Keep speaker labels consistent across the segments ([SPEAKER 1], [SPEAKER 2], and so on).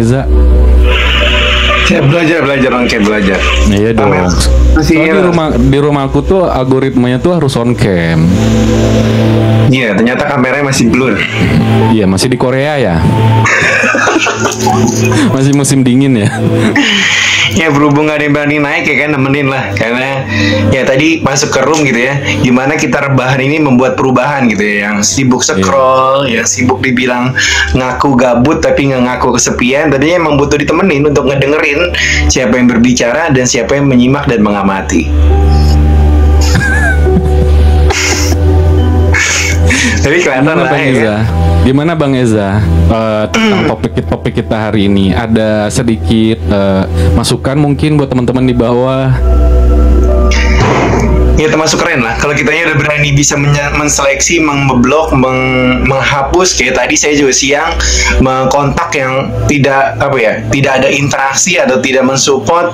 [SPEAKER 1] Eza?
[SPEAKER 2] Saya belajar kayak belajar.
[SPEAKER 1] Iya dong. Soalnya di rumahku tuh algoritmanya tuh harus on cam.
[SPEAKER 2] Iya, ternyata kameranya masih blur.
[SPEAKER 1] Iya, masih di Korea ya. Masih musim dingin ya.
[SPEAKER 2] Ya berhubung gak ada yang berani naik ya kan, nemenin lah. Karena ya tadi masuk ke room gitu ya, gimana kita rebahan ini membuat perubahan gitu ya. Yang sibuk scroll, yang sibuk dibilang ngaku gabut tapi nggak ngaku kesepian. Tadinya emang butuh ditemenin untuk ngedengerin siapa yang berbicara dan siapa yang menyimak dan mengamati. Tapi kelihatan lah ya.
[SPEAKER 1] Gimana Bang Eza tentang topik kita hari ini? Ada sedikit masukan mungkin buat teman-teman di bawah?
[SPEAKER 2] Ya termasuk keren lah. Kalau kitanya udah berani bisa menseleksi, memblok, menghapus. Kayak tadi saya juga siang mengkontak yang tidak tidak ada interaksi atau tidak mensupport,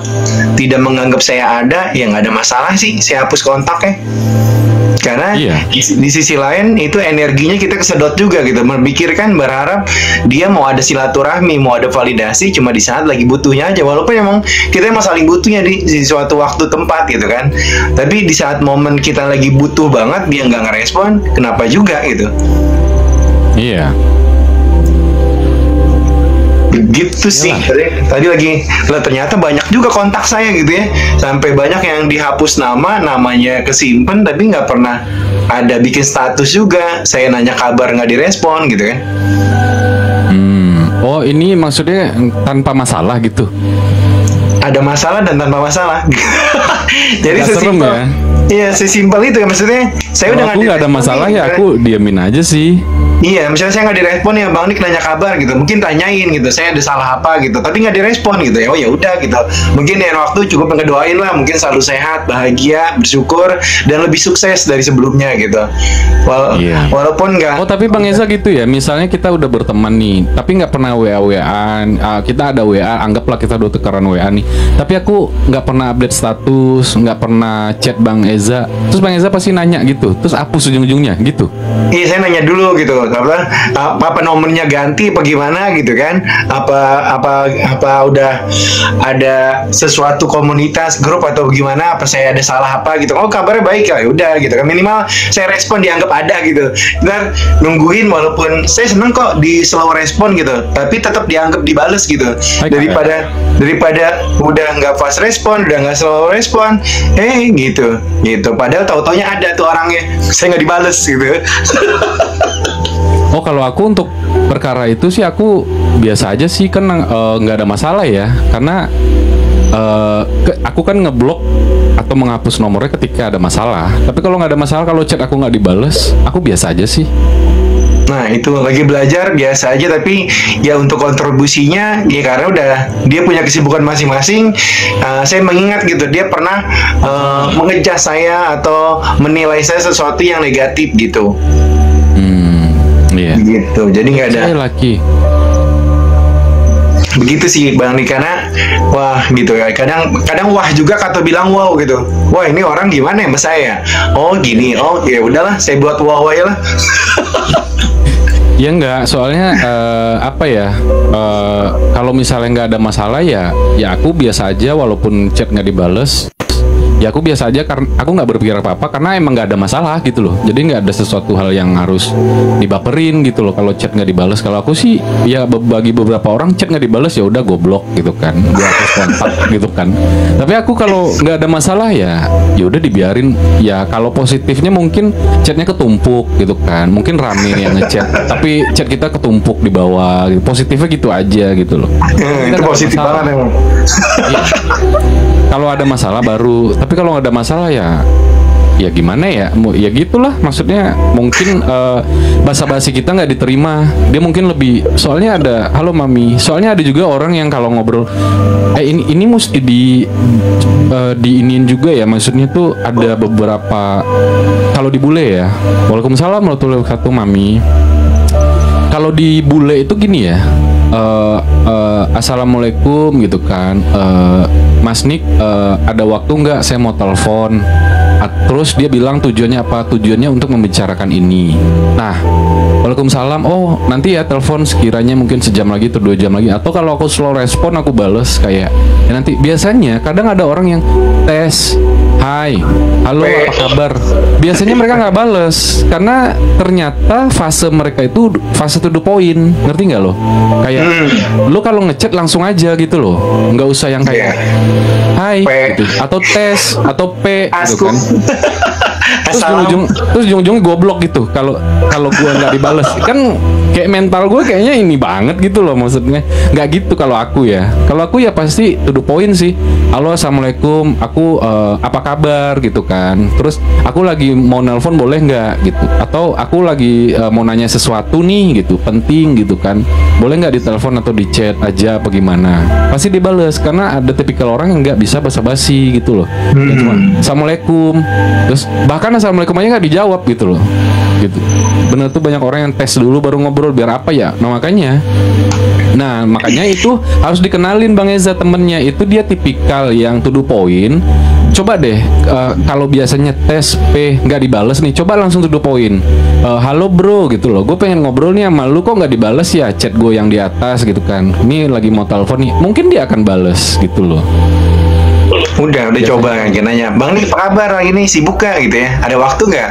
[SPEAKER 2] tidak menganggap saya ada, ya nggak ada masalah sih. Saya hapus kontaknya. Karena di sisi lain itu energinya kita kesedot juga gitu, memikirkan, berharap dia mau ada silaturahmi, mau ada validasi cuma di saat lagi butuhnya aja, walaupun emang kita emang saling butuhnya di suatu waktu tempat gitu kan. Tapi di saat momen kita lagi butuh banget dia nggak ngerespon, kenapa juga gitu.
[SPEAKER 1] Iya.
[SPEAKER 2] Gitu sih. Tadi lagi lah, ternyata banyak juga kontak saya gitu ya, sampai banyak yang dihapus namanya kesimpan tapi nggak pernah ada bikin status juga. Saya nanya kabar nggak direspon gitu kan.
[SPEAKER 1] Oh ini maksudnya tanpa masalah gitu?
[SPEAKER 2] Ada masalah dan tanpa masalah. Jadi
[SPEAKER 1] sesimpel ya?
[SPEAKER 2] Iya, sesimpel itu ya, maksudnya saya udah
[SPEAKER 1] nggak ada masalah ya, aku diamin aja sih.
[SPEAKER 2] Iya, misalnya saya nggak direspon ya, Bang Nik nanya kabar gitu, mungkin tanyain gitu, saya ada salah apa gitu, tapi nggak direspon gitu ya, oh ya udah gitu. Mungkin ya waktu cukup ngedoain lah, mungkin selalu sehat, bahagia, bersyukur, dan lebih sukses dari sebelumnya gitu. Walaupun nggak.
[SPEAKER 1] Oh tapi Bang Eza gitu ya, misalnya kita udah berteman nih, tapi nggak pernah WA-WAan, kita ada WA, anggaplah kita udah tukeran WA nih, tapi aku nggak pernah update status, nggak pernah chat Bang Eza, terus Bang Eza pasti nanya gitu, terus hapus ujung-ujungnya gitu.
[SPEAKER 2] Iya, saya nanya dulu gitu. Apa nomornya ganti apa gimana gitu kan, apa udah ada sesuatu komunitas grup atau gimana, apa saya ada salah apa gitu. Oh kabarnya baik ya udah gitu kan, minimal saya respon dianggap ada gitu. Ntar nungguin, walaupun saya seneng kok di slow respon gitu, tapi tetap dianggap dibales gitu, daripada udah nggak fast respon, udah nggak slow respon gitu padahal tau-taunya ada tuh orangnya, saya nggak dibales gitu.
[SPEAKER 1] Oh kalau aku untuk perkara itu sih aku biasa aja sih, kan nggak ada masalah ya, karena aku kan ngeblok atau menghapus nomornya ketika ada masalah. Tapi kalau nggak ada masalah, kalau chat aku nggak dibales, aku biasa aja sih.
[SPEAKER 2] Nah itu lagi belajar biasa aja, tapi ya untuk kontribusinya ya karena udah dia punya kesibukan masing-masing. Saya mengingat gitu, dia pernah mengejas saya atau menilai saya sesuatu yang negatif gitu.
[SPEAKER 1] Iya.
[SPEAKER 2] Gitu, jadi nggak ada.
[SPEAKER 1] Saya laki.
[SPEAKER 2] Begitu sih Bang Nik, karena wah gitu ya. Kadang wah juga kata bilang wow gitu. Wah ini orang gimana ya sama saya? Oh gini, oh ya udahlah, saya buat wow aja lah.
[SPEAKER 1] Ya enggak, soalnya kalau misalnya nggak ada masalah ya aku biasa aja, walaupun chat nggak dibales. Ya aku biasa aja, karena aku nggak berpikir apa-apa karena emang nggak ada masalah gitu loh. Jadi nggak ada sesuatu hal yang harus dibaperin gitu loh kalau chat nggak dibales. Kalau aku sih ya bagi beberapa orang chat nggak dibales ya udah goblok gitu kan, gua hapus kontak gitu kan. Tapi aku kalau nggak ada masalah ya udah dibiarin. Ya kalau positifnya mungkin chatnya ketumpuk gitu kan, mungkin rame yang ngechat tapi chat kita ketumpuk di bawah gitu. Positifnya gitu aja gitu loh.
[SPEAKER 2] Itu positif banget emang.
[SPEAKER 1] Ya. Kalau ada masalah baru, tapi kalau nggak ada masalah ya gimana ya, ya gitulah, maksudnya mungkin basa-basi kita nggak diterima, dia mungkin lebih, soalnya ada halo mami, soalnya ada juga orang yang kalau ngobrol ini mesti diinin juga ya, maksudnya tuh ada beberapa, kalau di bule ya, waalaikumsalam warahmatullahi wabarakatuh mami, kalau di bule itu gini ya, assalamualaikum gitu kan, Mas Nik ada waktu nggak, saya mau telepon. Terus dia bilang tujuannya apa? Tujuannya untuk membicarakan ini. Nah, waalaikumsalam. Oh, nanti ya telepon sekiranya mungkin sejam lagi atau 2 jam lagi. Atau kalau aku slow respon aku bales kayak ya nanti. Biasanya kadang ada orang yang tes, hai, halo, apa kabar? Biasanya mereka nggak bales karena ternyata fase mereka itu fase to the point. Ngerti nggak lo? Kayak lo kalau ngechat langsung aja gitu loh, nggak usah yang kayak hai gitu. Atau tes atau p gitu kan. Terus ujung-ujungnya goblok gitu kalau gua nggak dibales kan kayak mental gue kayaknya ini banget gitu loh, maksudnya nggak gitu. Kalau aku ya pasti to the point sih. Halo, assalamualaikum, aku apa kabar gitu kan. Terus aku lagi mau nelpon boleh nggak gitu, atau aku lagi mau nanya sesuatu nih gitu penting gitu kan, boleh nggak ditelepon atau di chat aja apa gimana. Pasti dibales karena ada tipikal orang yang nggak bisa basa-basi gitu loh. Ya, cuma assalamualaikum, terus bahkan assalamualaikum aja nggak dijawab gitu loh, gitu. Bener tuh banyak orang yang tes dulu baru ngobrol biar apa ya. Nah makanya itu harus dikenalin Bang Eza, temennya itu dia tipikal yang to the point. Coba deh kalau biasanya tes P nggak dibales nih, coba langsung to the point. Halo bro gitu loh, gue pengen ngobrol nih sama lu, kok nggak dibales ya chat gue yang di atas gitu kan. Ini lagi mau telepon nih, mungkin dia akan bales gitu loh.
[SPEAKER 2] Udah coba kan nanya, Bang nih apa kabar lagi nih, sibuk gak gitu ya, ada waktu nggak?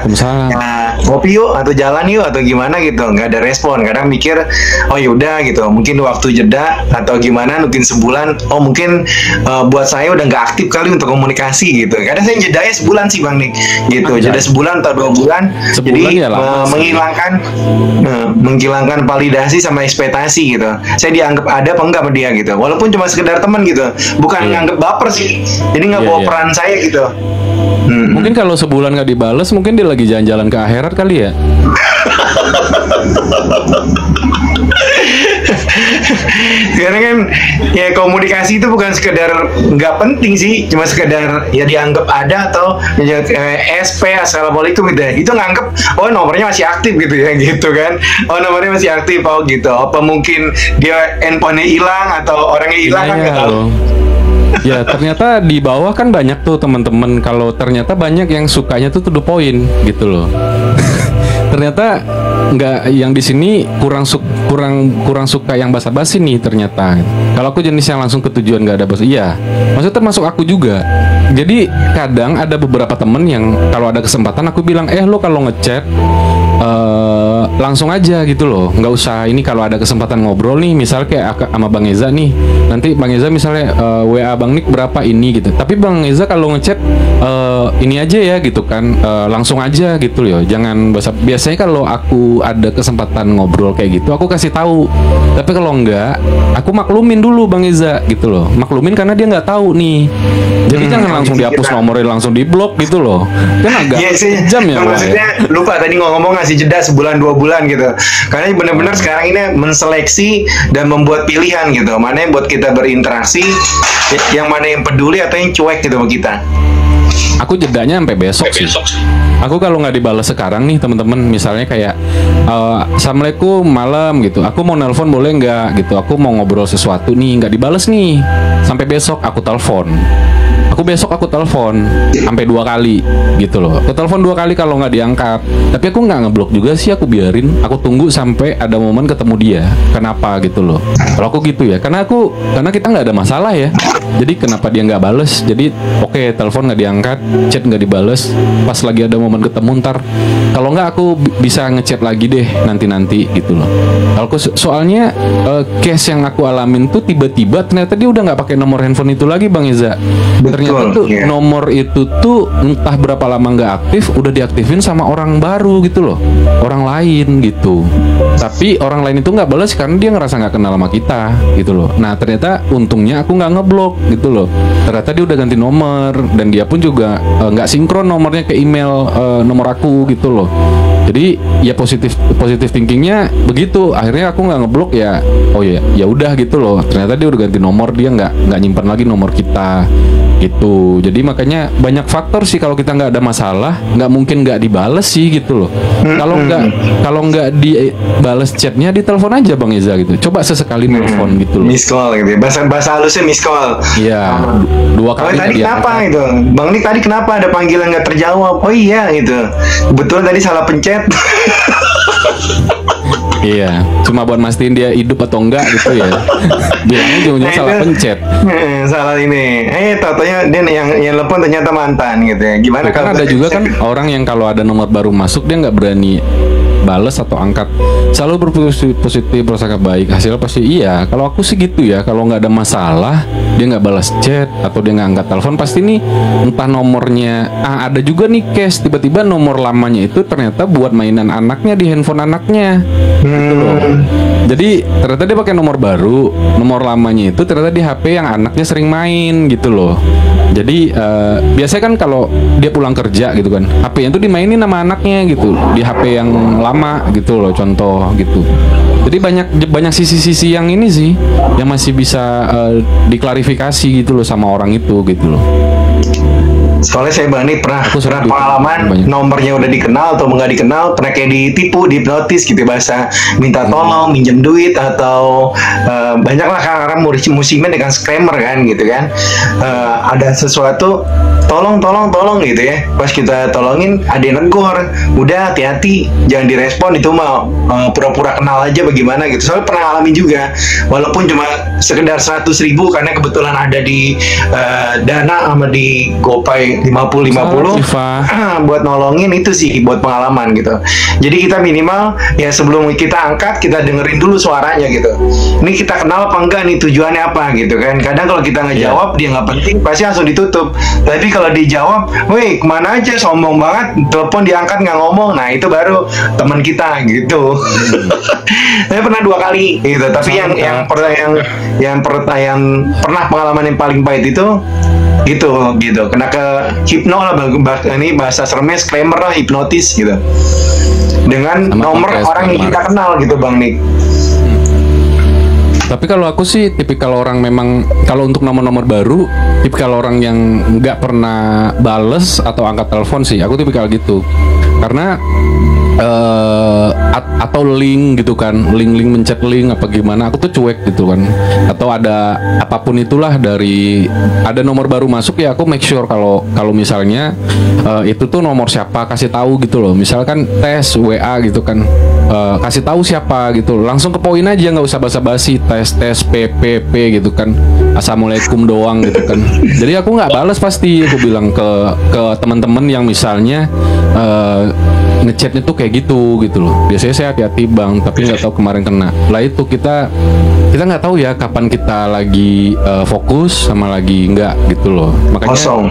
[SPEAKER 2] Nah, ngopi yuk atau jalan yuk atau gimana gitu, nggak ada respon. Kadang mikir oh yaudah gitu, mungkin waktu jeda atau gimana, mungkin sebulan, oh mungkin buat saya udah nggak aktif kali untuk komunikasi gitu. Kadang saya jedanya sebulan sih Bang nih gitu, jeda sebulan atau 2 bulan, jadi ya menghilangkan validasi sama ekspektasi gitu. Saya dianggap ada apa enggak sama dia gitu, walaupun cuma sekedar teman gitu, bukan nganggap baper sih. Jadi nggak bawa peran saya gitu.
[SPEAKER 1] Mungkin kalau sebulan nggak dibales, mungkin dia lagi jalan-jalan ke akhirat kali ya.
[SPEAKER 2] Karena kan ya komunikasi itu bukan sekedar nggak penting sih, cuma sekedar ya dianggap ada atau SP assalamualaikum gitu. Itu nganggap oh nomornya masih aktif gitu ya gitu kan. Oh nomornya masih aktif, oh gitu. Apa mungkin dia handphonenya hilang atau orangnya hilang kan nggak tahu.
[SPEAKER 1] Ya ternyata di bawah kan banyak tuh teman-teman. Kalau ternyata banyak yang sukanya tuh to the point gitu loh. Ternyata nggak, yang di sini kurang suka yang basa-basi nih ternyata. Kalau aku jenis yang langsung ke tujuan, nggak ada basa. Iya, maksudnya termasuk aku juga. Jadi kadang ada beberapa temen yang kalau ada kesempatan aku bilang lo kalau ngechat langsung aja gitu loh, nggak usah ini. Kalau ada kesempatan ngobrol nih, misal kayak sama Bang Eza nih, nanti Bang Eza misalnya WA Bang Nik berapa ini gitu, tapi Bang Eza kalau ngechat ini aja ya gitu kan, langsung aja gitu loh, jangan biasanya kalau aku ada kesempatan ngobrol kayak gitu aku kasih tahu, tapi kalau enggak aku maklumin dulu Bang Eza gitu loh, maklumin karena dia nggak tahu nih, jadi jangan langsung dihapus nomornya, langsung diblok gitu loh, kan agak kejam ya.
[SPEAKER 2] Maksudnya lupa tadi ngomong ngasih jeda sebulan 2 bulan gitu, karena benar-benar sekarang ini menseleksi dan membuat pilihan gitu, mana yang buat kita berinteraksi, yang mana yang peduli atau yang cuek gitu sama kita.
[SPEAKER 1] Aku jedanya sampai besok sih. Aku kalau nggak dibalas sekarang nih teman-teman, misalnya kayak assalamualaikum malam gitu, aku mau nelpon boleh nggak gitu, aku mau ngobrol sesuatu nih, nggak dibalas nih, sampai besok aku telepon. Besok aku telepon sampai 2 kali gitu loh. Aku telepon 2 kali, kalau nggak diangkat, tapi aku nggak ngeblok juga sih, aku biarin, aku tunggu sampai ada momen ketemu dia. Kenapa gitu loh? Kalau aku gitu ya, karena kita nggak ada masalah ya. Jadi kenapa dia nggak bales? Jadi oke, telepon nggak diangkat, chat nggak dibales, pas lagi ada momen ketemu ntar. Kalau nggak aku bisa ngechat lagi deh nanti gitu loh. Kalau aku soalnya case yang aku alamin tuh tiba-tiba ternyata dia udah nggak pakai nomor handphone itu lagi Bang Eza. Ternyata tuh nomor itu tuh entah berapa lama nggak aktif, udah diaktifin sama orang baru gitu loh, orang lain gitu. Tapi orang lain itu nggak balas karena dia ngerasa nggak kenal sama kita gitu loh. Nah ternyata untungnya aku nggak ngeblok gitu loh. Ternyata dia udah ganti nomor dan dia pun juga nggak sinkron nomornya ke email nomor aku gitu loh. Jadi ya positif thinkingnya begitu. Akhirnya aku nggak ngeblok ya. Oh ya udah gitu loh. Ternyata dia udah ganti nomor, dia nggak nyimpan lagi nomor kita gitu. Jadi makanya banyak faktor sih kalau kita nggak ada masalah, nggak mungkin nggak dibales sih gitu loh. Kalau nggak dibales chatnya, ditelepon aja Bang Iza gitu. Coba sesekali nelfon gitu loh.
[SPEAKER 2] Miss call gitu. Bahasa halusnya miss call.
[SPEAKER 1] Iya. 2 kali
[SPEAKER 2] tadi kenapa itu? Bang Nik tadi kenapa ada panggilan nggak terjawab? Oh iya gitu. Betul tadi salah pencet.
[SPEAKER 1] Iya, cuma buat mastiin dia hidup atau enggak gitu ya. Bilangnya ujung-ujungnya salah pencet.
[SPEAKER 2] Salah ini. Taunya dia yang telepon ternyata mantan gitu ya. Gimana
[SPEAKER 1] kan ada juga kan orang yang kalau ada nomor baru masuk dia nggak berani bales atau angkat, selalu berpositif, prasangka baik, hasilnya pasti iya. Kalau aku sih gitu ya, kalau nggak ada masalah dia nggak balas chat atau dia nggak angkat telepon, pasti nih entah nomornya ada juga nih case tiba-tiba nomor lamanya itu ternyata buat mainan anaknya di handphone anaknya gitu loh. Jadi ternyata dia pakai nomor baru, nomor lamanya itu ternyata di HP yang anaknya sering main gitu loh. Jadi biasanya kan kalau dia pulang kerja gitu kan, HP-nya itu dimainin sama anaknya gitu di HP yang lama gitu loh, contoh gitu. Jadi banyak sisi-sisi yang ini sih yang masih bisa diklarifikasi gitu loh sama orang itu gitu loh.
[SPEAKER 2] Soalnya saya Bang Nik pernah pengalaman nomornya udah dikenal atau nggak dikenal, pernah kayak ditipu, dihipnotis gitu bahasa minta tolong, minjem duit atau banyak lah karena musiman dengan scammer kan gitu kan. Ada sesuatu tolong gitu ya. Pas kita tolongin ada yang negor, udah hati-hati jangan direspon, itu mah pura-pura kenal aja bagaimana gitu. Soalnya pernah ngalamin juga walaupun cuma sekedar 100.000 karena kebetulan ada di Dana sama di GoPay 50 buat nolongin, itu sih buat pengalaman gitu. Jadi kita minimal ya sebelum kita angkat kita dengerin dulu suaranya gitu. Ini kita kenal apa enggak nih, tujuannya apa gitu kan. Kadang kalau kita ngejawab dia nggak penting pasti langsung ditutup. Tapi kalau dijawab, woi kemana aja, sombong banget, telepon diangkat nggak ngomong, nah itu baru teman kita gitu. Saya pernah 2 kali gitu. Tapi yang pernah pengalaman yang paling pahit itu gitu kena ke hipno lah, ini bahasa seremnya scammer lah, hipnotis gitu dengan nomor orang yang kita kenal gitu Bang Nik.
[SPEAKER 1] Tapi kalau aku sih tipikal orang, memang kalau untuk nomor-nomor baru tipikal orang yang nggak pernah bales atau angkat telepon sih, aku tipikal gitu. Karena atau link gitu kan, link mencet link apa gimana, aku tuh cuek gitu kan. Atau ada apapun itulah, dari ada nomor baru masuk ya aku make sure kalau misalnya itu tuh nomor siapa, kasih tahu gitu loh. Misalkan tes WA gitu kan, kasih tahu siapa gitu, langsung ke poin aja, nggak usah basa-basi tes PPP gitu kan, assalamualaikum doang gitu kan. Jadi aku nggak balas, pasti aku bilang ke teman-teman yang misalnya ngechatnya tuh kayak gitu loh. Biasanya saya hati-hati Bang, tapi nggak tahu kemarin kena. Lah itu kita nggak tahu ya kapan kita lagi fokus sama lagi nggak gitu loh. Makanya
[SPEAKER 2] kosong.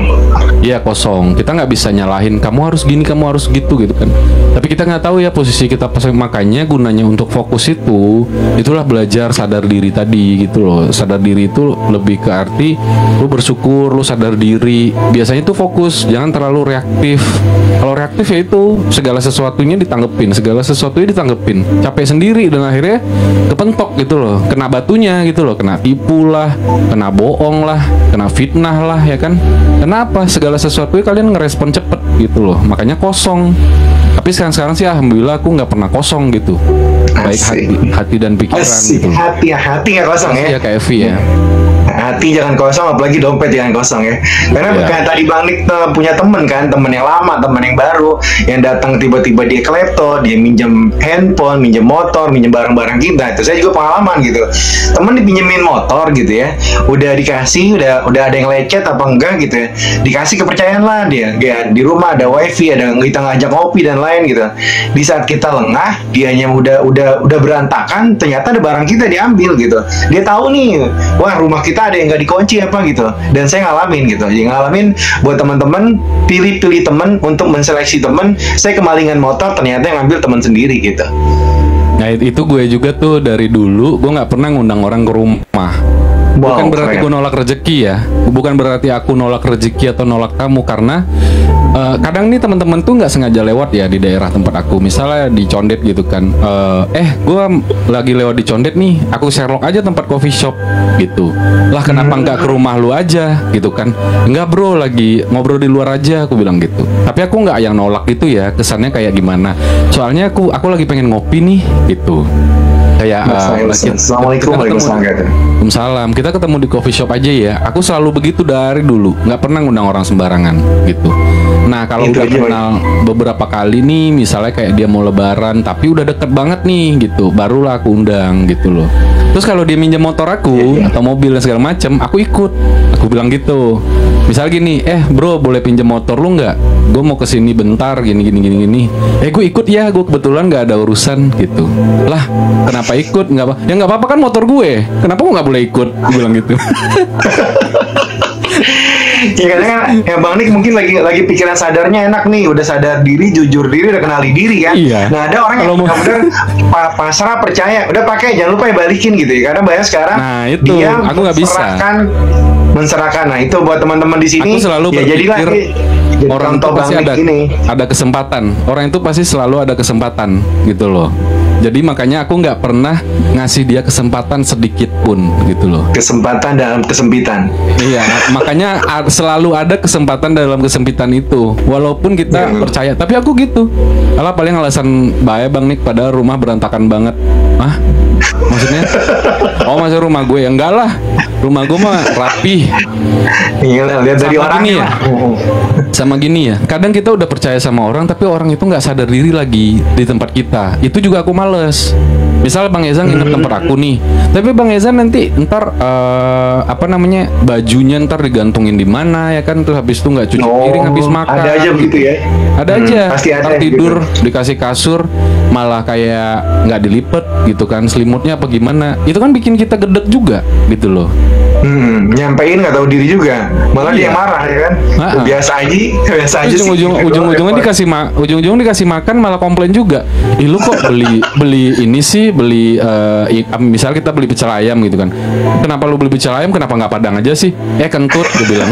[SPEAKER 1] Iya kosong. Kita nggak bisa nyalahin kamu harus gini, kamu harus gitu kan. Tapi kita nggak tahu ya posisi kita pas. Makanya gunanya untuk fokus itulah belajar sadar diri tadi gitu loh. Sadar diri itu lebih ke arti lu bersyukur, lu sadar diri. Biasanya itu fokus, jangan terlalu reaktif. Kalau reaktif ya itu segala sesuatunya ditanggepin, capek sendiri dan akhirnya kepentok gitu loh, kena batunya gitu loh, kena tipu lah, kena bohong lah, kena fitnah lah ya kan. Kenapa? Segala sesuatunya kalian ngerespon cepet gitu loh, makanya kosong. Tapi sekarang sih alhamdulillah aku nggak pernah kosong gitu, baik hati dan pikiran gitu.
[SPEAKER 2] Hati nggak kosong ya?
[SPEAKER 1] Iya kayak Evi ya.
[SPEAKER 2] Hati jangan kosong, apalagi dompet jangan kosong ya. Karena kayak tadi Bang Nik punya temen yang lama, temen yang baru, yang datang tiba-tiba dia klepto, dia minjem handphone, minjem motor, minjem barang-barang kita. Itu saya juga pengalaman gitu. Temen dipinjemin motor gitu ya, udah dikasih, udah ada yang lecet apa enggak gitu ya, dikasih kepercayaan lah dia. Di rumah ada wifi, ada kita ngajak ngopi dan lain gitu. Di saat kita lengah, dianya udah berantakan, ternyata ada barang kita diambil gitu. Dia tahu nih, wah rumah kita ada yang nggak dikunci apa gitu, dan saya ngalamin gitu. Jadi ngalamin buat teman-teman, pilih teman untuk menseleksi teman. Saya kemalingan motor, ternyata yang ngambil teman sendiri gitu.
[SPEAKER 1] Nah itu gue juga tuh dari dulu gue nggak pernah ngundang orang ke rumah. Bukan
[SPEAKER 2] Wow,
[SPEAKER 1] berarti
[SPEAKER 2] keren.
[SPEAKER 1] gue nolak rezeki ya. Bukan berarti aku nolak rezeki atau nolak kamu, karena kadang nih teman-teman tuh nggak sengaja lewat ya di daerah tempat aku. Misalnya di Condet gitu kan. Gue lagi lewat di Condet nih. Aku Sherlock aja tempat coffee shop gitu. Lah kenapa nggak ke rumah lu aja gitu kan? Enggak bro, lagi ngobrol di luar aja, aku bilang gitu. Tapi aku nggak yang nolak gitu ya. Kesannya kayak gimana? Soalnya aku lagi pengen ngopi nih gitu. Kayak
[SPEAKER 2] Assalamualaikum warahmatullahi wabarakatuh.
[SPEAKER 1] Waalaikumsalam. Kita ketemu di coffee shop aja ya. Aku selalu begitu dari dulu. Nggak pernah ngundang orang sembarangan gitu. Nah kalau
[SPEAKER 2] Itu
[SPEAKER 1] udah
[SPEAKER 2] aja,
[SPEAKER 1] kenal beberapa kali nih, misalnya kayak dia mau lebaran, tapi udah deket banget nih gitu, barulah aku undang gitu loh. Terus kalau dia minjem motor aku atau mobil dan segala macem, aku ikut. Aku bilang gitu. Misal gini, bro boleh pinjem motor lu nggak? Gue mau kesini bentar, gini. Gue ikut ya, gue kebetulan nggak ada urusan gitu. Lah kenapa ikut? Nggak apa? Ya nggak apa-apa kan motor gue. Kenapa gue nggak boleh ikut? Gue bilang gitu.
[SPEAKER 2] Ya karena kan ya Bang Nik mungkin lagi pikiran sadarnya enak nih, udah sadar diri, jujur diri, udah kenali diri kan.
[SPEAKER 1] Iya.
[SPEAKER 2] Nah ada orang yang
[SPEAKER 1] Kalau mau-
[SPEAKER 2] benar-benar pasrah percaya, udah pakai jangan lupa ya balikin gitu ya. Karena banyak sekarang
[SPEAKER 1] Nah, itu,
[SPEAKER 2] dia
[SPEAKER 1] aku nggak bisa.
[SPEAKER 2] menserahkan. Nah itu buat teman-teman di sini.
[SPEAKER 1] Aku selalu
[SPEAKER 2] ya jadilah
[SPEAKER 1] berpikir
[SPEAKER 2] jadi
[SPEAKER 1] orang itu
[SPEAKER 2] contoh Bang
[SPEAKER 1] pasti
[SPEAKER 2] Nik ini.
[SPEAKER 1] ada kesempatan. Orang itu pasti selalu ada kesempatan gitu loh. Jadi makanya aku nggak pernah ngasih dia kesempatan sedikit pun gitu loh.
[SPEAKER 2] Kesempatan dalam kesempitan.
[SPEAKER 1] Iya, makanya selalu ada kesempatan dalam kesempitan itu. Walaupun kita
[SPEAKER 2] Iya.
[SPEAKER 1] percaya, tapi aku gitu. Alah paling alasan bahaya Bang Nik, pada rumah berantakan banget. Ah, maksudnya? Oh masa rumah gue ya? Enggak lah. Rumah gue mah rapi.
[SPEAKER 2] Iya, lihat dari
[SPEAKER 1] Sama
[SPEAKER 2] orangnya
[SPEAKER 1] gini ya.
[SPEAKER 2] lah.
[SPEAKER 1] Sama gini ya, kadang kita udah percaya sama orang, tapi orang itu nggak sadar diri lagi di tempat kita. Itu juga aku males. Misal Bang Ezan nginep tempat aku nih, tapi Bang Ezan nanti ntar bajunya ntar digantungin di mana ya kan, terus habis itu nggak cuci piring habis makan.
[SPEAKER 2] Ada aja begitu ya.
[SPEAKER 1] Ada aja.
[SPEAKER 2] Pasti ada
[SPEAKER 1] Ntar tidur
[SPEAKER 2] gitu.
[SPEAKER 1] dikasih kasur malah kayak nggak dilipet gitu kan, selimutnya apa gimana. Itu kan bikin kita gedek juga gitu loh.
[SPEAKER 2] Nyampein nggak tahu diri juga, malah dia
[SPEAKER 1] Iya.
[SPEAKER 2] marah ya kan.
[SPEAKER 1] Ha-ha.
[SPEAKER 2] Biasa aja sih.
[SPEAKER 1] Ujung-ujungnya ujung-ujungnya dikasih makan malah komplain juga. Ih lu kok beli ini sih, beli misal kita beli pecel ayam gitu kan. Kenapa lu beli pecel ayam, kenapa nggak padang aja sih? Kentut gue bilang.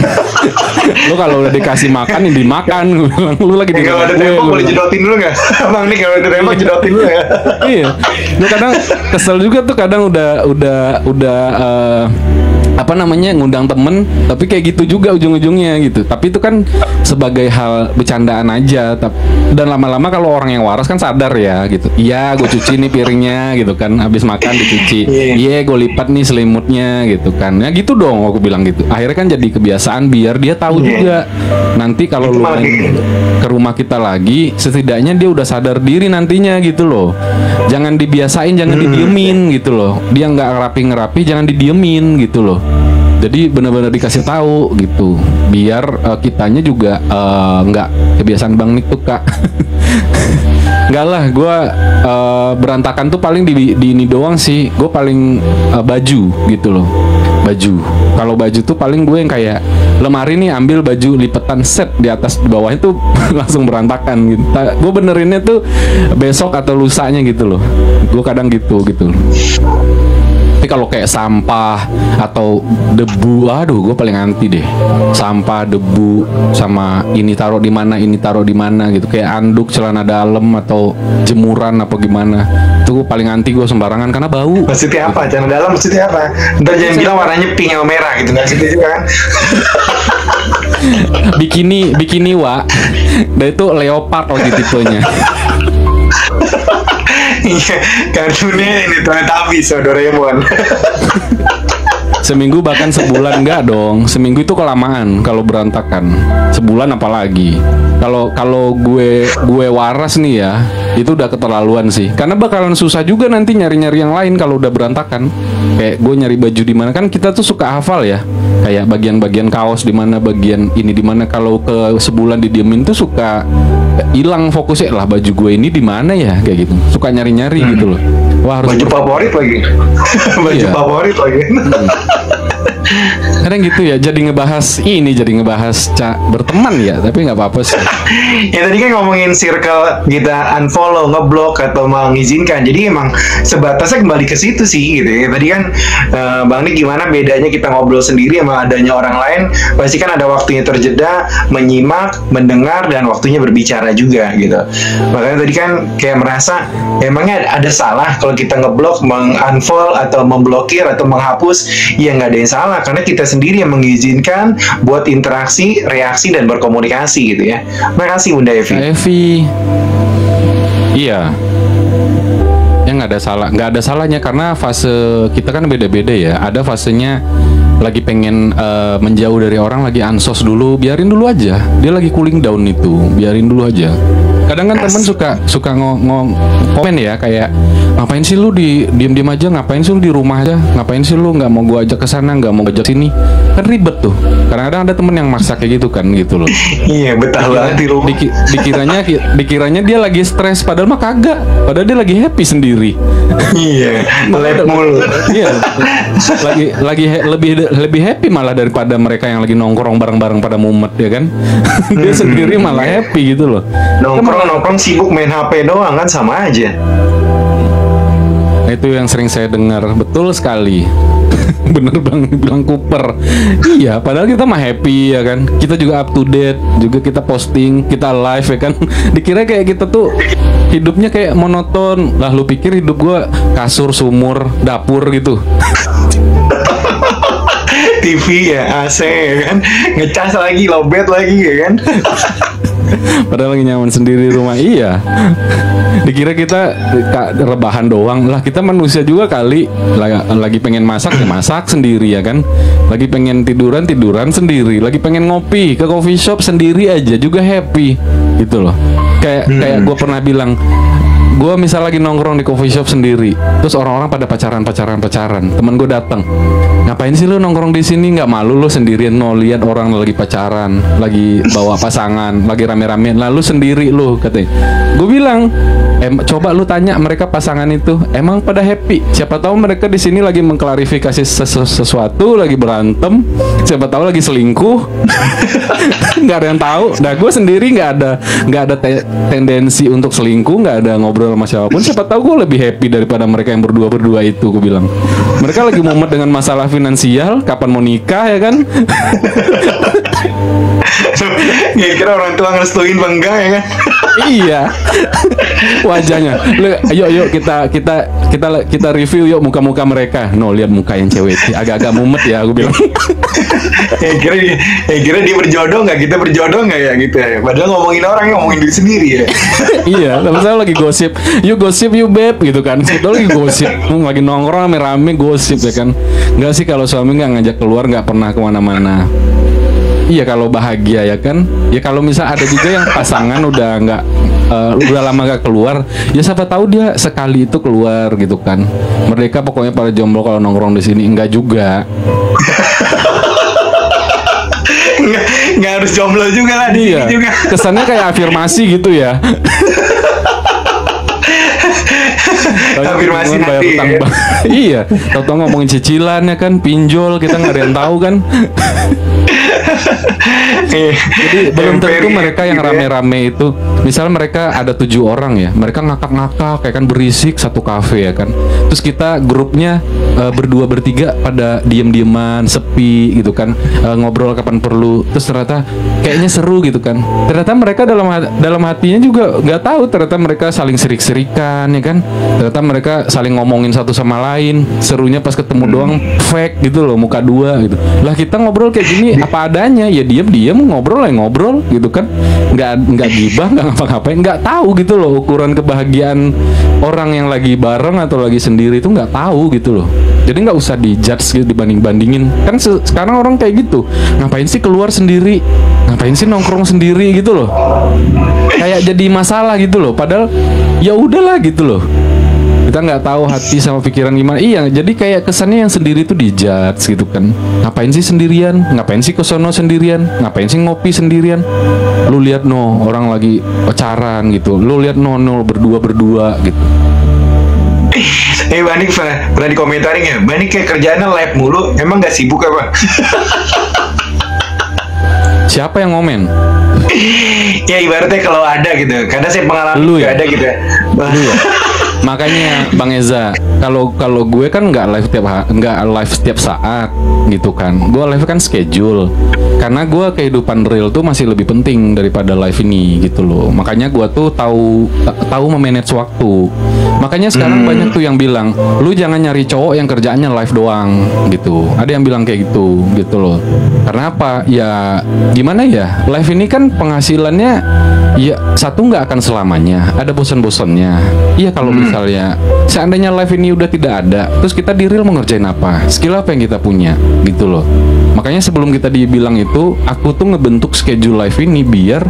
[SPEAKER 1] Lu kalau udah dikasih makan ya dimakan, gue bilang. Lu lagi di
[SPEAKER 2] Kalau
[SPEAKER 1] rumah
[SPEAKER 2] ada
[SPEAKER 1] gue,
[SPEAKER 2] tembok
[SPEAKER 1] gue
[SPEAKER 2] boleh
[SPEAKER 1] bilang.
[SPEAKER 2] jedotin dulu nggak? Bang nih kalau ada tembok jedotin dulu ya.
[SPEAKER 1] Iya. Gue kadang kesel juga tuh, kadang udah ngundang temen, tapi kayak gitu juga ujung-ujungnya gitu. Tapi itu kan sebagai hal bercandaan aja. Dan lama-lama kalau orang yang waras kan sadar ya gitu. Iya, gue cuci nih piringnya gitu kan. Habis makan dicuci. Iya, gue lipat nih selimutnya gitu kan. Ya gitu dong, aku bilang gitu. Akhirnya kan jadi kebiasaan biar dia tahu juga. Nanti kalau
[SPEAKER 2] Itu
[SPEAKER 1] lu
[SPEAKER 2] malah
[SPEAKER 1] main ke rumah kita lagi, setidaknya dia udah sadar diri nantinya gitu loh. Jangan dibiasain, jangan didiemin gitu loh. Dia nggak ngerapi, jangan didiemin gitu loh. Jadi benar-benar dikasih tahu gitu, biar kitanya juga nggak kebiasaan Bang Nik tuh Kak. Nggak lah, gue berantakan tuh paling di ini doang sih. Gue paling baju gitu loh, baju. Kalau baju tuh paling gue yang kayak lemari nih, ambil baju lipetan set di atas di bawahnya tuh langsung berantakan gitu. Gue benerinnya tuh besok atau lusanya gitu loh. Gue kadang gitu. Tapi kalau kayak sampah atau debu, aduh, gue paling anti deh. Sampah, debu, sama ini taruh di mana, ini taruh di mana gitu. Kayak anduk, celana dalam atau jemuran apa gimana. Itu gue paling anti, gue sembarangan karena bau.
[SPEAKER 2] Maksudnya apa? Jangan dalam maksudnya apa? Ntar jangan bilang warnanya pink sama merah gitu, nggak situ juga kan?
[SPEAKER 1] Bikini wa. Dan itu leopard lagi tipenya.
[SPEAKER 2] Iya, kartunnya ini Teletubbies, Doraemon.
[SPEAKER 1] Seminggu bahkan sebulan enggak dong. Seminggu itu kelamaan kalau berantakan. Sebulan apalagi. Kalau gue waras nih ya, itu udah keterlaluan sih. Karena bakalan susah juga nanti nyari-nyari yang lain kalau udah berantakan. Kayak gue nyari baju di mana, kan kita tuh suka hafal ya. Kayak bagian-bagian kaos di mana, bagian ini di mana. Kalau ke sebulan didiemin tuh suka hilang fokusnya, lah baju gue ini di mana ya, kayak gitu. Suka nyari-nyari gitu loh. Wah, harus
[SPEAKER 2] Baju favorit lagi. Baju
[SPEAKER 1] Iya.
[SPEAKER 2] favorit lagi.
[SPEAKER 1] Kadang gitu ya, jadi ngebahas berteman ya, tapi nggak apa-apa sih.
[SPEAKER 2] Ya tadi kan ngomongin circle kita unfollow, ngeblok atau mengizinkan. Jadi emang sebatasnya kembali ke situ sih gitu ya. Tadi kan Bang Nik, gimana bedanya kita ngobrol sendiri sama adanya orang lain? Pasti kan ada waktunya terjeda, menyimak, mendengar, dan waktunya berbicara juga gitu. Makanya tadi kan kayak merasa emangnya ada salah kalau kita ngeblok, mengunfollow atau memblokir atau menghapus? Ya nggak ada yang salah, karena kita sendiri yang mengizinkan buat interaksi, reaksi, dan berkomunikasi gitu ya. Makasih Bunda Evi.
[SPEAKER 1] Iya. Ya nggak ada salahnya, karena fase kita kan beda-beda ya. Ada fasenya lagi pengen menjauh dari orang, lagi ansos dulu, biarin dulu aja. Dia lagi cooling down itu, biarin dulu aja. Kadang kan temen suka komen ya, kayak ngapain sih lu diem aja, ngapain sih lu di rumah aja, ngapain sih lu nggak mau gua ajak ke sana, nggak mau ajak sini, kan ribet tuh. Kadang-kadang ada temen yang maksa kayak gitu kan gitu loh.
[SPEAKER 2] Iya, betah banget di rumah.
[SPEAKER 1] Dikiranya dia lagi stres, padahal mah kagak, padahal dia lagi happy sendiri.
[SPEAKER 2] Iya, lab mulu.
[SPEAKER 1] Iya, lebih happy malah daripada mereka yang lagi nongkrong bareng-bareng pada mumet ya kan. Dia sendiri malah happy gitu loh.
[SPEAKER 2] Nongkrong sibuk main HP doang kan sama aja.
[SPEAKER 1] Itu yang sering saya dengar, betul sekali. Bener Bang bilang Cooper. Iya, padahal kita mah happy ya kan. Kita juga up to date, juga kita posting, kita live ya kan. Dikira kayak kita tuh hidupnya kayak monoton. Lah lu pikir hidup gua kasur, sumur, dapur gitu.
[SPEAKER 2] TV ya, AC ya kan, ngecas lagi, lowbat lagi ya kan.
[SPEAKER 1] Padahal lagi nyaman sendiri di rumah. Iya, dikira kita rebahan doang. Lah kita manusia juga kali. Lagi pengen masak ya masak sendiri ya kan. Lagi pengen tiduran sendiri. Lagi pengen ngopi ke coffee shop sendiri aja juga happy gitu loh. Kayak gue pernah bilang, gue misal lagi nongkrong di coffee shop sendiri, terus orang-orang pada pacaran, temen gue datang, ngapain sih lu nongkrong di sini, nggak malu lu sendirian? No, lihat orang lagi pacaran, lagi bawa pasangan, lagi rame-rame, lalu sendiri lu, katanya. Gue bilang, coba lu tanya mereka pasangan itu, emang pada happy? Siapa tahu mereka di sini lagi mengklarifikasi sesuatu, lagi berantem, siapa tahu lagi selingkuh. Nggak ada yang tahu. Nah, gue sendiri nggak ada tendensi untuk selingkuh, nggak ada ngobrol sama siapapun. Siapa tahu gue lebih happy daripada mereka yang berdua itu. Gue bilang, mereka lagi mumet dengan masalah finansial, kapan mau nikah ya kan.
[SPEAKER 2] Kira-kira orang tua ngerestuin enggak ya kan.
[SPEAKER 1] Iya. Wajahnya. Yuk kita review yuk muka-muka mereka. No, lihat muka yang cewek sih agak-agak mumet ya, aku bilang.
[SPEAKER 2] Kira dia berjodoh nggak, kita berjodoh nggak ya gitu ya. Padahal ngomongin diri sendiri ya.
[SPEAKER 1] Iya, tapi saya lagi gosip yuk beb gitu kan. Kita lagi gosip, lagi nongkrong rame-rame gosip ya kan. Nggak sih, kalau suami nggak ngajak keluar, nggak pernah kemana-mana. Iya, kalau bahagia ya kan. Ya kalau misal ada juga yang pasangan udah lama gak keluar, ya siapa tahu dia sekali itu keluar gitu kan. Mereka pokoknya para jomblo kalau nongkrong di sini. Enggak juga.
[SPEAKER 2] nggak harus jomblo juga lah di sini juga.
[SPEAKER 1] Kesannya kayak afirmasi gitu ya.
[SPEAKER 2] Afirmasi nanti ya.
[SPEAKER 1] Iya, tau ngomongin cicilan ya kan, pinjol, kita nggak ada yang tahu kan. Jadi belum tentu mereka yang rame-rame itu, misal mereka ada 7 orang ya, mereka ngakak-ngakak kayak kan, berisik satu kafe ya kan. Terus kita grupnya berdua bertiga pada diem-dieman, sepi gitu kan, ngobrol kapan perlu. Terus ternyata kayaknya seru gitu kan. Ternyata mereka dalam hatinya juga nggak tahu, ternyata mereka saling sirik-sirikan ya kan. Ternyata mereka saling ngomongin satu sama lain. Serunya pas ketemu doang, fake gitu loh, muka dua gitu. Lah kita ngobrol kayak gini apa adanya, ya diem ngobrol gitu kan, nggak gibah, nggak ngapa-ngapain, nggak tahu gitu loh ukuran kebahagiaan orang yang lagi bareng atau lagi sendiri itu, nggak tahu gitu loh. Jadi nggak usah dijudge gitu, dibanding-bandingin kan. Sekarang orang kayak gitu, ngapain sih keluar sendiri, ngapain sih nongkrong sendiri gitu loh, kayak jadi masalah gitu loh. Padahal ya udahlah gitu loh, kita nggak tahu hati sama pikiran gimana. Iya, jadi kayak kesannya yang sendiri tuh dijudge gitu kan. Ngapain sih sendirian, ngapain sih kesono sendirian, ngapain sih ngopi sendirian. Lu lihat no, orang lagi pacaran gitu, lu lihat no berdua gitu.
[SPEAKER 2] Bang Nik pernah dikomentarin ya, Bang Nik kayak kerjaannya live mulu, emang nggak sibuk apa?
[SPEAKER 1] Siapa yang ngomen?
[SPEAKER 2] Ya ibaratnya kalau ada gitu, karena saya pengalaman
[SPEAKER 1] Lu
[SPEAKER 2] juga
[SPEAKER 1] ya?
[SPEAKER 2] ada gitu ya.
[SPEAKER 1] Lu ya? Makanya Bang Eza, kalau gue kan nggak live setiap saat gitu kan. Gue live kan schedule. Karena gue kehidupan real tuh masih lebih penting daripada live ini gitu loh. Makanya gue tuh tahu memanage waktu. Makanya sekarang banyak tuh yang bilang, lu jangan nyari cowok yang kerjaannya live doang gitu. Ada yang bilang kayak gitu loh. Karena apa? Ya gimana ya? Live ini kan penghasilannya ya satu nggak akan selamanya. Ada bosan-bosannya. Iya kalau misalnya seandainya live ini udah tidak ada, terus kita di real mau ngerjain apa? Skill apa yang kita punya gitu loh. Makanya sebelum kita dibilang itu, aku tuh ngebentuk schedule live ini biar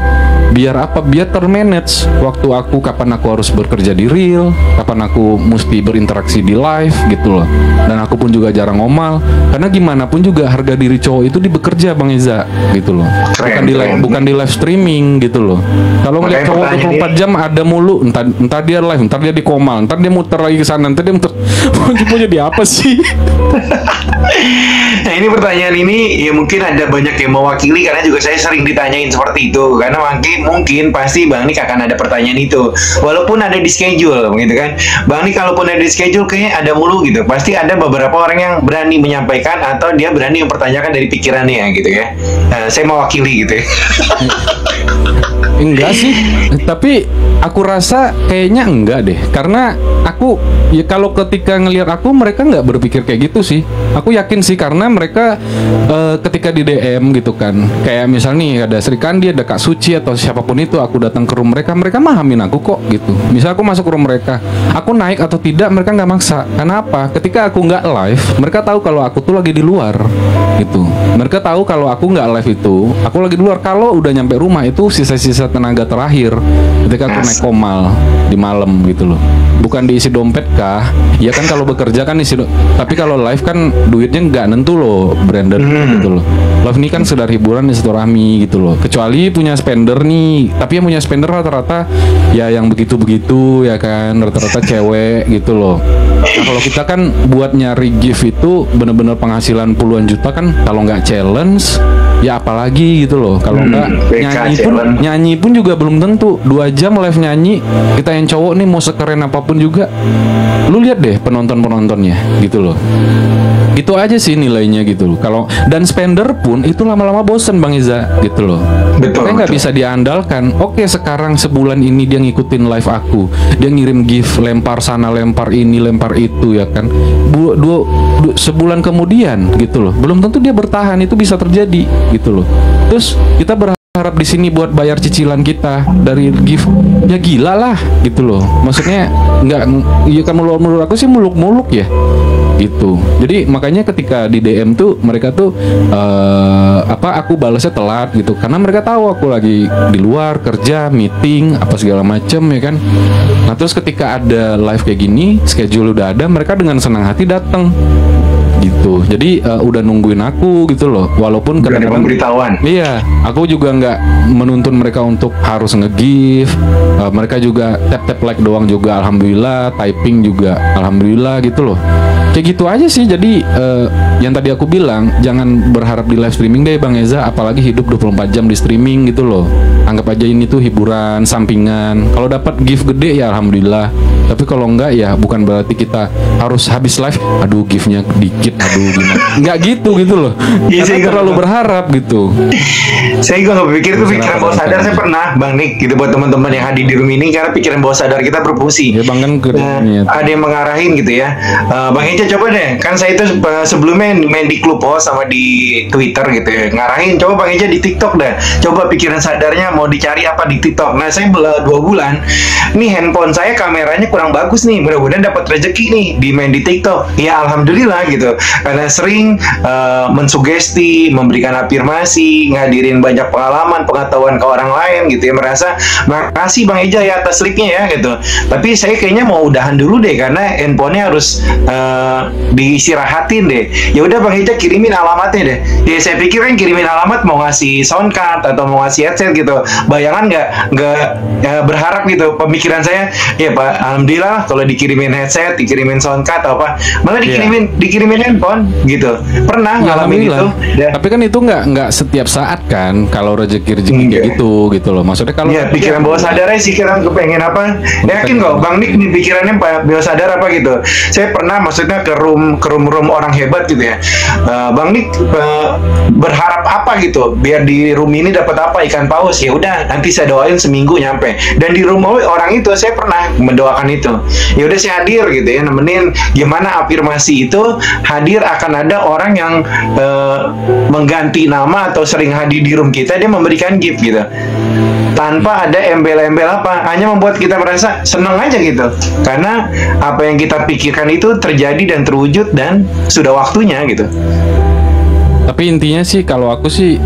[SPEAKER 1] apa? Biar termanage waktu aku, kapan aku harus bekerja di real, kapan aku mesti berinteraksi di live gitu loh. Dan aku pun juga jarang ngomal, karena gimana pun juga harga diri cowok itu di bekerja Bang Eza gitu loh. Bukan di live streaming gitu loh. Kalau ngeliat cowok 24 jam ada mulu, entar dia live, entar dia di komal, entar dia muter lagi ke sana, entar dia muter. Mau jadi apa sih?
[SPEAKER 2] Nah ini pertanyaan ini ya mungkin ada banyak yang mewakili, karena juga saya sering ditanyain seperti itu. Karena mungkin pasti Bang Nik akan ada pertanyaan itu, walaupun ada di schedule gitu kan. Bang Nik kalaupun ada di schedule kayaknya ada mulu gitu. Pasti ada beberapa orang yang berani menyampaikan atau dia berani mempertanyakan dari pikirannya gitu ya. Nah, saya mewakili gitu ya.
[SPEAKER 1] Enggak sih, tapi aku rasa kayaknya enggak deh. Karena aku ya kalau ketika ngelihat aku, mereka nggak berpikir kayak gitu sih. Aku yakin sih, karena mereka ketika di DM gitu kan, kayak misalnya nih ada Sri Kandi, ada Kak Suci atau siapapun itu, aku datang ke room mereka mahamin aku kok gitu. Misal aku masuk ke room mereka, aku naik atau tidak mereka nggak maksa. Kenapa? Ketika aku nggak live, mereka tahu kalau aku tuh lagi di luar gitu. Mereka tahu kalau aku nggak live itu, aku lagi di luar. Kalau udah nyampe rumah itu sisa-sisa tenaga terakhir ketika aku naik komal di malam gitu loh. Bukan diisi dompet kah? Ya kan kalau bekerja kan isi tapi kalau live kan duitnya nggak nentu loh, branded gitu loh. Live ini kan sekedar hiburan dan silaturahmi gitu loh. Kecuali punya spender nih, tapi yang punya spender rata-rata ya yang begitu-begitu ya kan, rata-rata cewek gitu loh. Nah kalau kita kan buat nyari gift itu bener-bener penghasilan puluhan juta kan, kalau nggak challenge ya apalagi gitu loh. Kalau nggak nyanyi pun juga belum tentu 2 jam live nyanyi. Kita yang cowok nih mau sekeren apapun juga, lu lihat deh penontonnya gitu loh. Gitu aja sih nilainya gitu loh. Kalau dan spender pun itu lama-lama bosen Bang Iza gitu loh. Makanya nggak bisa diandalkan. Oke sekarang sebulan ini dia ngikutin live aku, dia ngirim gift, lempar sana lempar ini lempar itu ya kan. Sebulan kemudian gitu loh, belum tentu dia bertahan. Itu bisa terjadi gitu loh. Terus kita berharap di sini buat bayar cicilan kita dari gift, ya gila lah gitu loh. Maksudnya nggak, ya kan menurut aku sih muluk-muluk ya gitu. Jadi makanya ketika di DM tuh mereka tuh aku balasnya telat gitu, karena mereka tahu aku lagi di luar kerja, meeting apa segala macem ya kan. Nah terus ketika ada live kayak gini, schedule udah ada, mereka dengan senang hati datang gitu. Jadi udah nungguin aku gitu loh. Walaupun kadang-kadang
[SPEAKER 2] pemberitahuan.
[SPEAKER 1] Iya, aku juga nggak menuntun mereka untuk harus nge-give. Mereka juga tap like doang juga alhamdulillah, typing juga alhamdulillah gitu loh. Kayak gitu aja sih. Jadi yang tadi aku bilang, jangan berharap di live streaming deh Bang Eza, apalagi hidup 24 jam di streaming gitu loh. Anggap aja ini tuh hiburan sampingan. Kalau dapat gift gede ya alhamdulillah. Tapi kalau enggak ya bukan berarti kita harus habis live aduh giftnya dikit, aduh gimana. Enggak gitu loh.
[SPEAKER 2] Iya, saya
[SPEAKER 1] terlalu berharap gitu.
[SPEAKER 2] Saya juga nggak berpikir itu pikiran bawah sadar. Saya pernah Bang Nik gitu buat teman-teman yang hadir di room ini, karena pikiran bawah sadar kita berfungsi.
[SPEAKER 1] Ya Bang kan
[SPEAKER 2] ada yang mengarahin gitu ya. Bang Eja coba deh, kan saya itu sebelumnya main di Clubhouse sama di Twitter gitu ya, ngarahin coba Bang Eja di TikTok dah. Coba pikiran sadarnya mau dicari apa di TikTok. Nah saya 2 bulan nih handphone saya kameranya kurang bagus nih, mudah-mudahan dapat rezeki nih di main di TikTok. Ya alhamdulillah gitu, karena sering mensugesti, memberikan afirmasi, ngadirin banyak banyak pengalaman, pengetahuan ke orang lain gitu ya, merasa makasih Bang Eja ya atas linknya ya gitu. Tapi saya kayaknya mau udahan dulu deh karena handphonenya harus diistirahatin deh. Ya udah Bang Eja kirimin alamatnya deh. Ya saya pikir kan kirimin alamat mau ngasih sound card atau mau ngasih headset gitu. Bayangan nggak berharap gitu. Pemikiran saya ya Pak, alhamdulillah kalau dikirimin headset, dikirimin sound card atau apa, malah dikirimin handphone gitu. Pernah ngalamin itu.
[SPEAKER 1] Tapi kan itu nggak setiap saat kan kalau rezeki kayak gitu loh. Maksudnya kalau
[SPEAKER 2] pikiran bawah sadar aja sih, kira kepengen apa. Yakin kok Bang Nik nih pikirannya bawah sadar apa gitu. Saya pernah maksudnya ke room orang hebat gitu ya. Bang Nik berharap apa gitu biar di room ini dapat apa, ikan paus. Ya udah nanti saya doain seminggu nyampe. Dan di room orang itu saya pernah mendoakan itu. Ya udah saya hadir gitu ya, nemenin gimana afirmasi itu hadir akan ada orang yang mengganti nama atau sering hadir di room kita, dia memberikan gift gitu tanpa ada embel-embel apa, hanya membuat kita merasa senang aja gitu karena apa yang kita pikirkan itu terjadi dan terwujud dan sudah waktunya gitu.
[SPEAKER 1] Tapi intinya sih kalau aku sih,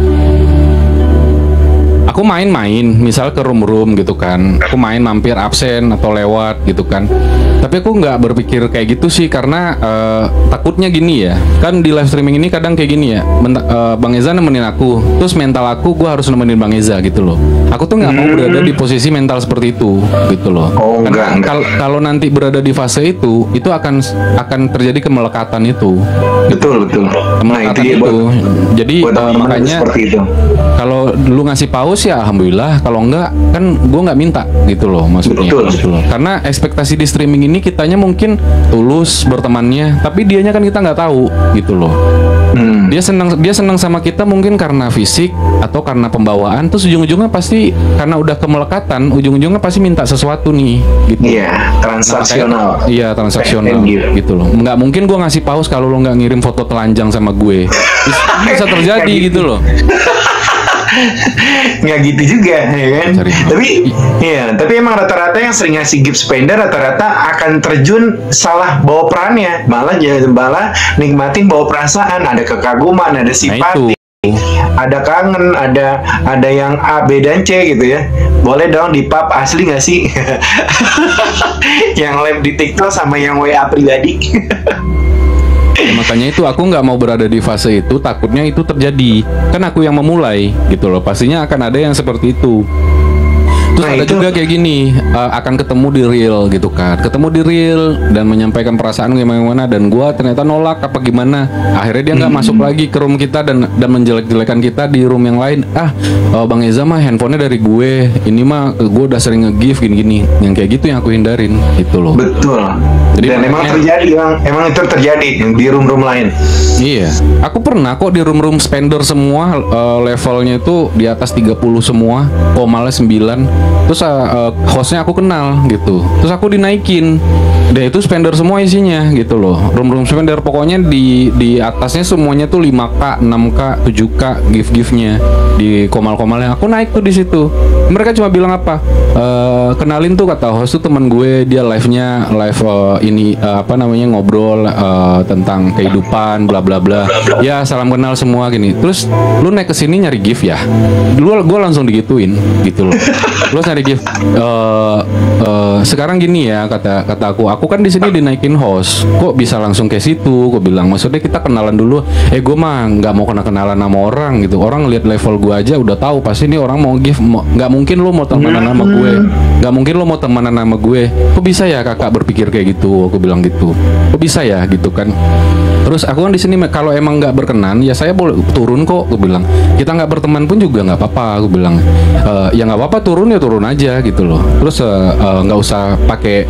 [SPEAKER 1] aku main-main misal ke room gitu kan, aku main mampir absen atau lewat gitu kan, tapi aku nggak berpikir kayak gitu sih karena takutnya gini ya kan, di live streaming ini kadang kayak gini ya, Bang Eza nemenin aku, terus mental aku gue harus nemenin Bang Eza gitu loh. Aku tuh nggak mau berada di posisi mental seperti itu gitu loh. Karena kalau nanti berada di fase itu akan terjadi kemelekatan itu.
[SPEAKER 2] Betul.
[SPEAKER 1] Kemelekatan itu. Jadi makanya kalau lu ngasih paus ya alhamdulillah, kalau enggak kan gue nggak minta gitu loh maksudnya. Gitu loh. Karena ekspektasi di streaming ini kitanya mungkin tulus bertemannya, tapi dianya kan kita nggak tahu gitu loh. Dia senang sama kita mungkin karena fisik atau karena pembawaan, terus ujung-ujungnya pasti karena udah kemelekatan, ujung-ujungnya pasti minta sesuatu nih gitu.
[SPEAKER 2] Iya, transaksional.
[SPEAKER 1] Iya, transaksional gitu loh. Nggak mungkin gue ngasih paus kalau lo nggak ngirim foto telanjang sama gue. Bisa terjadi gitu loh.
[SPEAKER 2] Nggak gitu juga ya kan. Tapi emang rata-rata yang sering ngasih gift spender rata-rata akan terjun salah bawa perannya, malah nikmatin bawa perasaan, ada kekaguman, ada simpati, ada kangen, ada yang A, B dan C gitu ya. Boleh dong di pub asli nggak sih? Yang live di TikTok sama yang WA pribadi.
[SPEAKER 1] Ya, makanya itu aku nggak mau berada di fase itu, takutnya itu terjadi. Kan aku yang memulai gitu loh. Pastinya akan ada yang seperti itu. Terus ada juga kayak gini, akan ketemu di real gitu kan, ketemu di real dan menyampaikan perasaan gimana, dan gua ternyata nolak apa gimana, akhirnya dia nggak masuk lagi ke room kita dan menjelek-jelekan kita di room yang lain. Bang Eza mah handphonenya dari gue, ini mah gue udah sering nge-give gini-gini, yang kayak gitu yang aku hindarin gitu loh.
[SPEAKER 2] Betul. Jadi dan emang terjadi emang itu terjadi di room-room lain.
[SPEAKER 1] Iya, aku pernah kok di room-room spender semua, levelnya itu di atas 30 semua, komalnya 9. Terus hostnya aku kenal gitu, terus aku dinaikin, dan itu spender semua isinya gitu loh, room spender pokoknya di atasnya semuanya tuh 5K, 6K, 7K gift-giftnya di komal-komalnya. Aku naik tuh di situ. Mereka cuma bilang apa? Kenalin tuh kata host tuh teman gue, dia live ngobrol tentang kehidupan bla bla bla. Ya salam kenal semua gini. Terus lu naik ke sini nyari gift ya? Dulu gue langsung digituin gitu loh. Lu nyari gift. Sekarang gini ya kata aku kan di sini dinaikin host. Kok bisa langsung ke situ? Gue bilang maksudnya kita kenalan dulu. Gue mah nggak mau kenalan sama orang gitu. Orang lihat level gue aja udah tahu pasti ini orang mau gift. Nggak mungkin lu mau temenan sama gue. Nggak mungkin lu mau temenan sama gue. Kok bisa ya kakak berpikir kayak gitu? Aku bilang gitu. Kok bisa ya gitu kan? Terus aku kan di sini kalau emang nggak berkenan ya saya boleh turun kok. Aku bilang kita nggak berteman pun juga nggak apa-apa. Aku bilang ya nggak apa-apa, turun ya turun aja gitu loh. Terus nggak usah pakai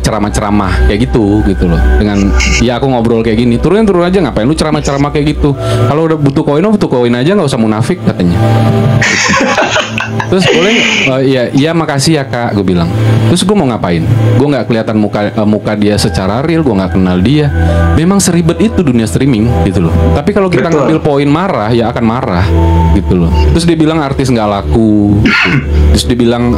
[SPEAKER 1] ceramah-ceramah kayak gitu loh. Dengan ya aku ngobrol kayak gini, turun aja, ngapain lu ceramah-ceramah kayak gitu? Kalau udah butuh koin aja, nggak usah munafik katanya. Terus boleh ya makasih ya kak, gue bilang. Terus gue mau ngapain? Gue nggak kelihatan muka dia secara real, gue nggak kenal dia. Memang seribet itu dunia streaming gitu loh. Tapi kalau kita ngambil poin marah ya akan marah gitu loh. Terus dia bilang artis nggak laku gitu. Terus dibilang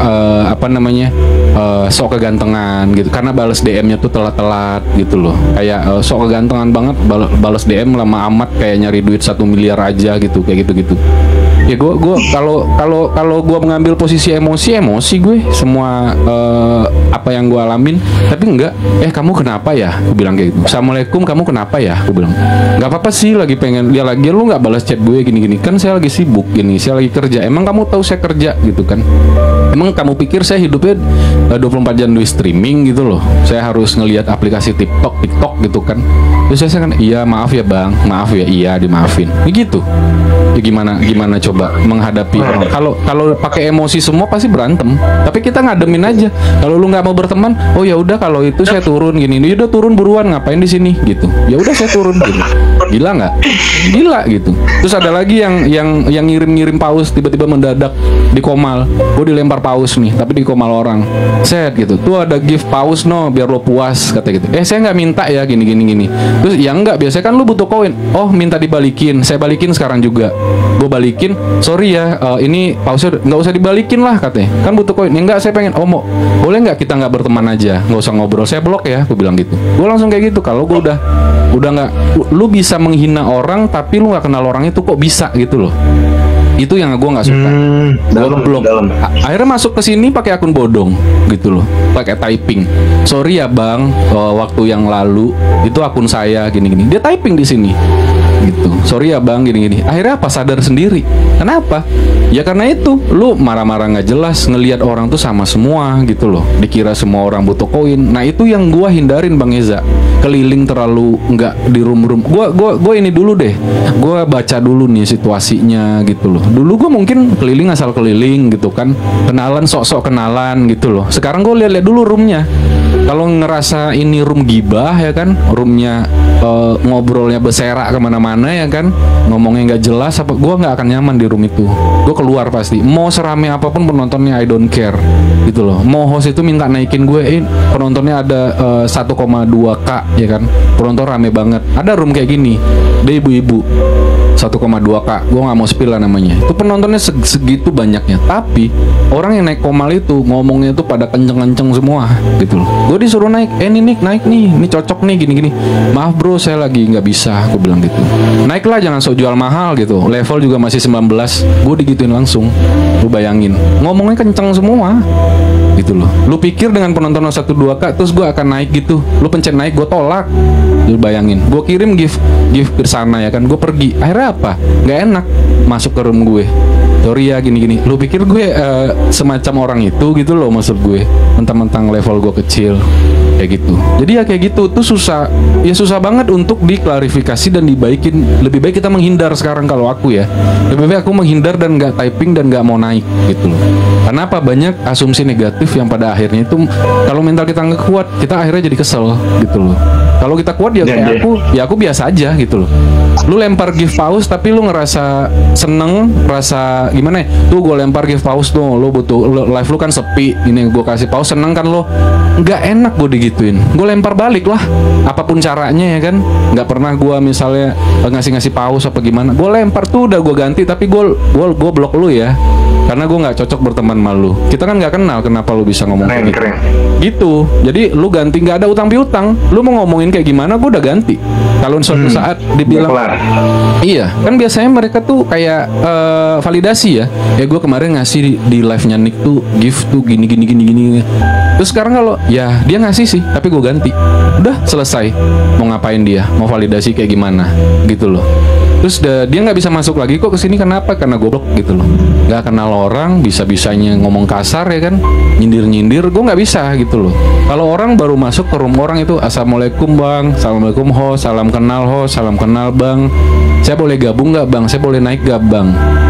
[SPEAKER 1] sok kegantengan gitu karena balas DM-nya tuh telat-telat gitu loh. Kayak sok kegantengan banget, balas DM lama amat, kayak nyari duit 1 miliar aja gitu, kayak gitu. Ya gue kalau gue mengambil posisi emosi gue semua apa yang gue alamin, tapi enggak. Kamu kenapa ya? Gue bilang kayak gitu. Assalamualaikum, kamu kenapa ya? Gue bilang nggak apa-apa sih, lagi pengen dia lagi, lu nggak balas chat gue gini-gini kan, saya lagi sibuk gini, saya lagi kerja. Emang kamu tahu saya kerja gitu kan? Emang kamu pikir saya hidupnya 24 jam di streaming gitu loh? Saya harus ngelihat aplikasi TikTok gitu kan? Terus saya kan, iya maaf ya bang, maaf ya, iya dimaafin. Begitu. Ya gimana coba menghadapi orang. Kalau pakai emosi semua pasti berantem. Tapi kita ngademin aja. Kalau lu nggak mau berteman, oh ya udah kalau itu saya turun gini. Ya udah turun buruan, ngapain di sini gitu. Ya udah saya turun gitu. Gila nggak? Gila gitu. Terus ada lagi yang ngirim paus tiba-tiba mendadak di komal. Gue dilempar paus nih, tapi di komal orang. Set gitu. Tuh ada gift paus no, biar lo puas kata gitu. Saya nggak minta ya gini. Terus ya enggak, biasanya kan lu butuh koin. Oh minta dibalikin, saya balikin sekarang juga. Gue balikin, sorry ya, ini pausnya nggak usah dibalikin lah katanya. Kan butuh koin. Ya enggak, saya pengen. Oh mau, boleh nggak kita nggak berteman aja, nggak usah ngobrol. Saya blok ya, gue bilang gitu. Gue langsung kayak gitu. Kalau gue udah nggak, lu bisa menghina orang tapi lu nggak kenal orang itu kok bisa gitu loh. Itu yang gue nggak suka. Gue blok. Akhirnya masuk ke sini pakai akun bodong gitu loh, pakai typing. Sorry ya bang, waktu yang lalu itu akun saya gini. Dia typing di sini gitu. Sorry ya bang gini. Akhirnya apa, sadar sendiri. Kenapa? Ya karena itu lu marah-marah nggak jelas, ngelihat orang tuh sama semua gitu loh, dikira semua orang butuh koin. Nah itu yang gua hindarin Bang Eza, keliling terlalu nggak di room. Gua ini dulu deh, gua baca dulu nih situasinya gitu loh. Dulu gua mungkin keliling asal keliling gitu kan, kenalan sok-sok kenalan gitu loh. Sekarang gua lihat dulu roomnya. Kalau ngerasa ini room gibah ya kan, roomnya ngobrolnya berserak kemana-mana ya kan, ngomongnya nggak jelas, apa gue nggak akan nyaman di room itu. Gue keluar pasti. Mau serame apapun penontonnya, I don't care gitu loh. Mau host itu minta naikin gue, penontonnya ada 1,2K ya kan, penonton rame banget. Ada room kayak gini, dia ibu-ibu 1,2K, gue nggak mau spill lah namanya. Itu penontonnya segitu banyaknya, tapi orang yang naik komal itu ngomongnya itu pada kenceng-kenceng semua gitu loh. Gue disuruh naik, ini naik nih, ini cocok nih gini. Maaf bro, saya lagi nggak bisa, gue bilang gitu. Naiklah, jangan sok jual mahal gitu. Level juga masih 19, gue digituin langsung. Lu bayangin, ngomongnya kenceng semua gitu loh. Lu pikir dengan penonton 1-2K terus gue akan naik gitu? Lu pencet naik, gue tolak. Lu bayangin, gue kirim gift ke sana ya kan, gue pergi. Akhirnya apa? Nggak enak masuk ke room gue. Sorry ya gini. Lu pikir gue semacam orang itu gitu loh, maksud gue. Mentang-mentang level gue kecil kayak gitu. Jadi ya kayak gitu tuh susah. Ya susah banget untuk diklarifikasi dan dibaikin. Lebih baik kita menghindar sekarang kalau aku ya. Lebih baik aku menghindar dan nggak typing dan nggak mau naik gitu loh. Karena apa, banyak asumsi negatif yang pada akhirnya itu kalau mental kita nggak kuat, kita akhirnya jadi kesel gitu loh. Kalau kita kuat ya kayak aku biasa aja gitu loh. Lu lempar gift paus tapi lu ngerasa seneng, ngerasa gimana ya? Tuh gue lempar gift paus tuh, lu butuh live lu kan sepi, ini gue kasih paus, seneng kan lo? Nggak enak gue digituin. Gue lempar balik lah, apapun caranya ya kan. Nggak pernah gue misalnya ngasih paus apa gimana. Gue lempar tuh udah gue ganti, tapi gue blok lu ya. Karena gue nggak cocok berteman sama lu. Kita kan nggak kenal, kenapa lu bisa ngomong kayak gitu? Gitu. Jadi lu ganti, nggak ada utang piutang. Lu mau ngomongin kayak gimana, gue udah ganti. Kalau suatu saat dibilang, iya, kan biasanya mereka tuh kayak validasi ya. Ya gue kemarin ngasih di live-nya Nick tuh gift tuh gini. Terus sekarang kalau ya dia ngasih sih, tapi gue ganti. Udah selesai. Mau ngapain dia? Mau validasi kayak gimana? Gitu loh. Terus dia nggak bisa masuk lagi kok ke sini, kenapa? Karena gue blok gitu loh. Nggak kenal orang, bisa-bisanya ngomong kasar ya kan, nyindir, gue nggak bisa gitu loh. Kalau orang baru masuk ke room orang itu, assalamualaikum bang, assalamualaikum host, salam kenal bang, saya boleh gabung nggak bang, saya boleh naik nggak bang,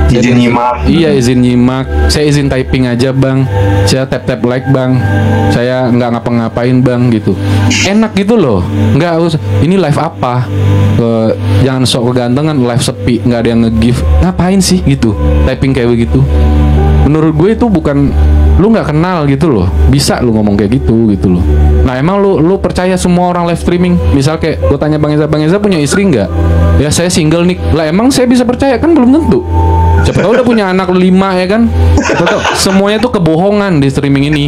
[SPEAKER 2] izin nyimak.
[SPEAKER 1] Iya izin nyimak, saya izin typing aja bang, saya tap like bang, saya nggak ngapa-ngapain bang gitu. Enak gitu loh, nggak usah ini live apa, jangan sok kegantengan, live sepi, nggak ada yang nge-give, ngapain sih gitu typing kayak begitu. Menurut gue itu bukan, lu nggak kenal gitu loh, bisa lu ngomong kayak gitu loh. Nah emang lu percaya semua orang live streaming? Misal kayak gue tanya Bang Eza punya istri nggak? Ya saya single nih. Lah emang saya bisa percaya? Kan belum tentu. Siapa tahu udah punya anak 5 ya kan? Siapa tahu semuanya tuh kebohongan di streaming ini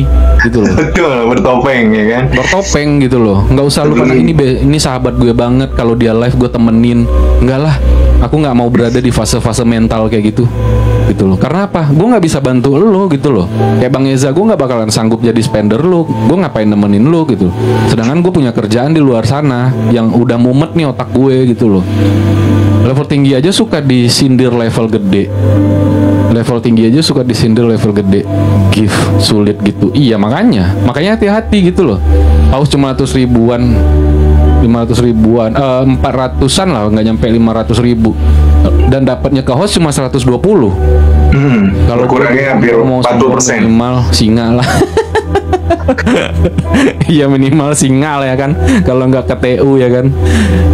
[SPEAKER 1] gitu loh.
[SPEAKER 2] Betul, bertopeng ya kan?
[SPEAKER 1] Bertopeng gitu loh. Nggak usah lu karena ini sahabat gue banget, kalau dia live gue temenin. Enggak lah. Aku nggak mau berada di fase-fase mental kayak gitu loh. Karena apa? Gue nggak bisa bantu lo gitu loh. Kayak Bang Eza, gue nggak bakalan sanggup jadi spender lo. Gue ngapain nemenin lo gitu. Sedangkan gue punya kerjaan di luar sana yang udah mumet nih otak gue gitu loh. Level tinggi aja suka disindir level gede. Level tinggi aja suka disindir level gede. Gift sulit gitu. Iya makanya hati-hati gitu loh. Paus cuma 100 ribuan, 500 ribuan, 400-an lah, nggak nyampe 500 ribu. Dan dapatnya ke host cuma 120.
[SPEAKER 2] Kalau kurangnya hampir 40%.
[SPEAKER 1] Minimal singa lah. Iya minimal singal ya kan. Kalau nggak ke TU ya kan.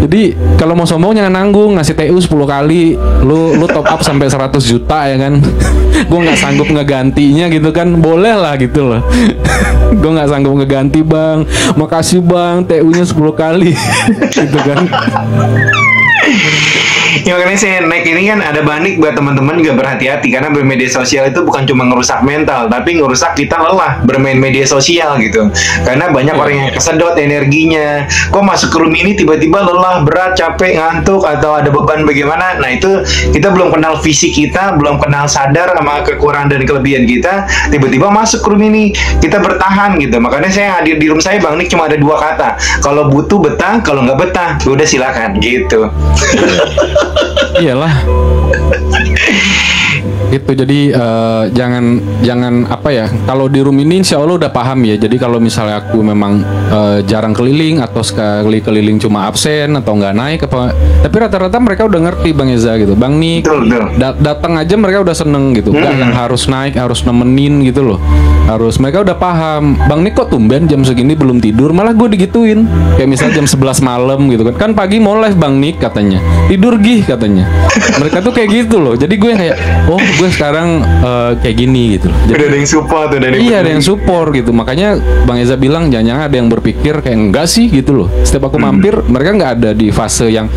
[SPEAKER 1] Jadi kalau mau sombong jangan nanggung, ngasih TU 10 kali. Lu top up sampai 100 juta ya kan. Gue nggak sanggup ngegantinya gitu kan. Boleh lah gitu loh. Gue nggak sanggup ngeganti bang. Makasih bang, TU-nya 10 kali. Gitu kan.
[SPEAKER 2] Ya makanya saya naik ini kan ada banik buat teman-teman juga berhati-hati, karena bermedia sosial itu bukan cuma ngerusak mental, tapi ngerusak kita lelah bermain media sosial gitu. Karena banyak orang yang kesedot energinya. Kok masuk ke room ini tiba-tiba lelah, berat, capek, ngantuk, atau ada beban bagaimana. Nah itu kita belum kenal fisik kita, belum kenal sadar sama kekurangan dan kelebihan kita. Tiba-tiba masuk ke room ini, kita bertahan gitu. Makanya saya hadir di room saya Bang Nik cuma ada 2 kata. Kalau butuh betah, kalau nggak betah, udah silakan gitu.
[SPEAKER 1] Iyalah. Itu jadi jangan apa ya, kalau di room ini insya Allah udah paham ya. Jadi kalau misalnya aku memang jarang keliling atau sekali keliling cuma absen atau nggak naik apa, tapi rata-rata mereka udah ngerti Bang Eza gitu. Bang Nik datang aja mereka udah seneng gitu, nggak yang harus naik harus nemenin gitu loh. Harus mereka udah paham. Bang Nik kok tumben jam segini belum tidur, malah gue digituin. Kayak misalnya jam 11 malam gitu kan pagi mau live Bang Nik katanya, tidur gih katanya. Mereka tuh kayak gitu loh. Jadi gue kayak oh gue sekarang kayak gini gitu. Jadi,
[SPEAKER 2] udah ada yang support, udah ada yang
[SPEAKER 1] iya, ada yang support gitu. Makanya Bang Eza bilang jangan ada yang berpikir kayak enggak sih gitu loh. Setiap aku mampir mereka nggak ada di fase yang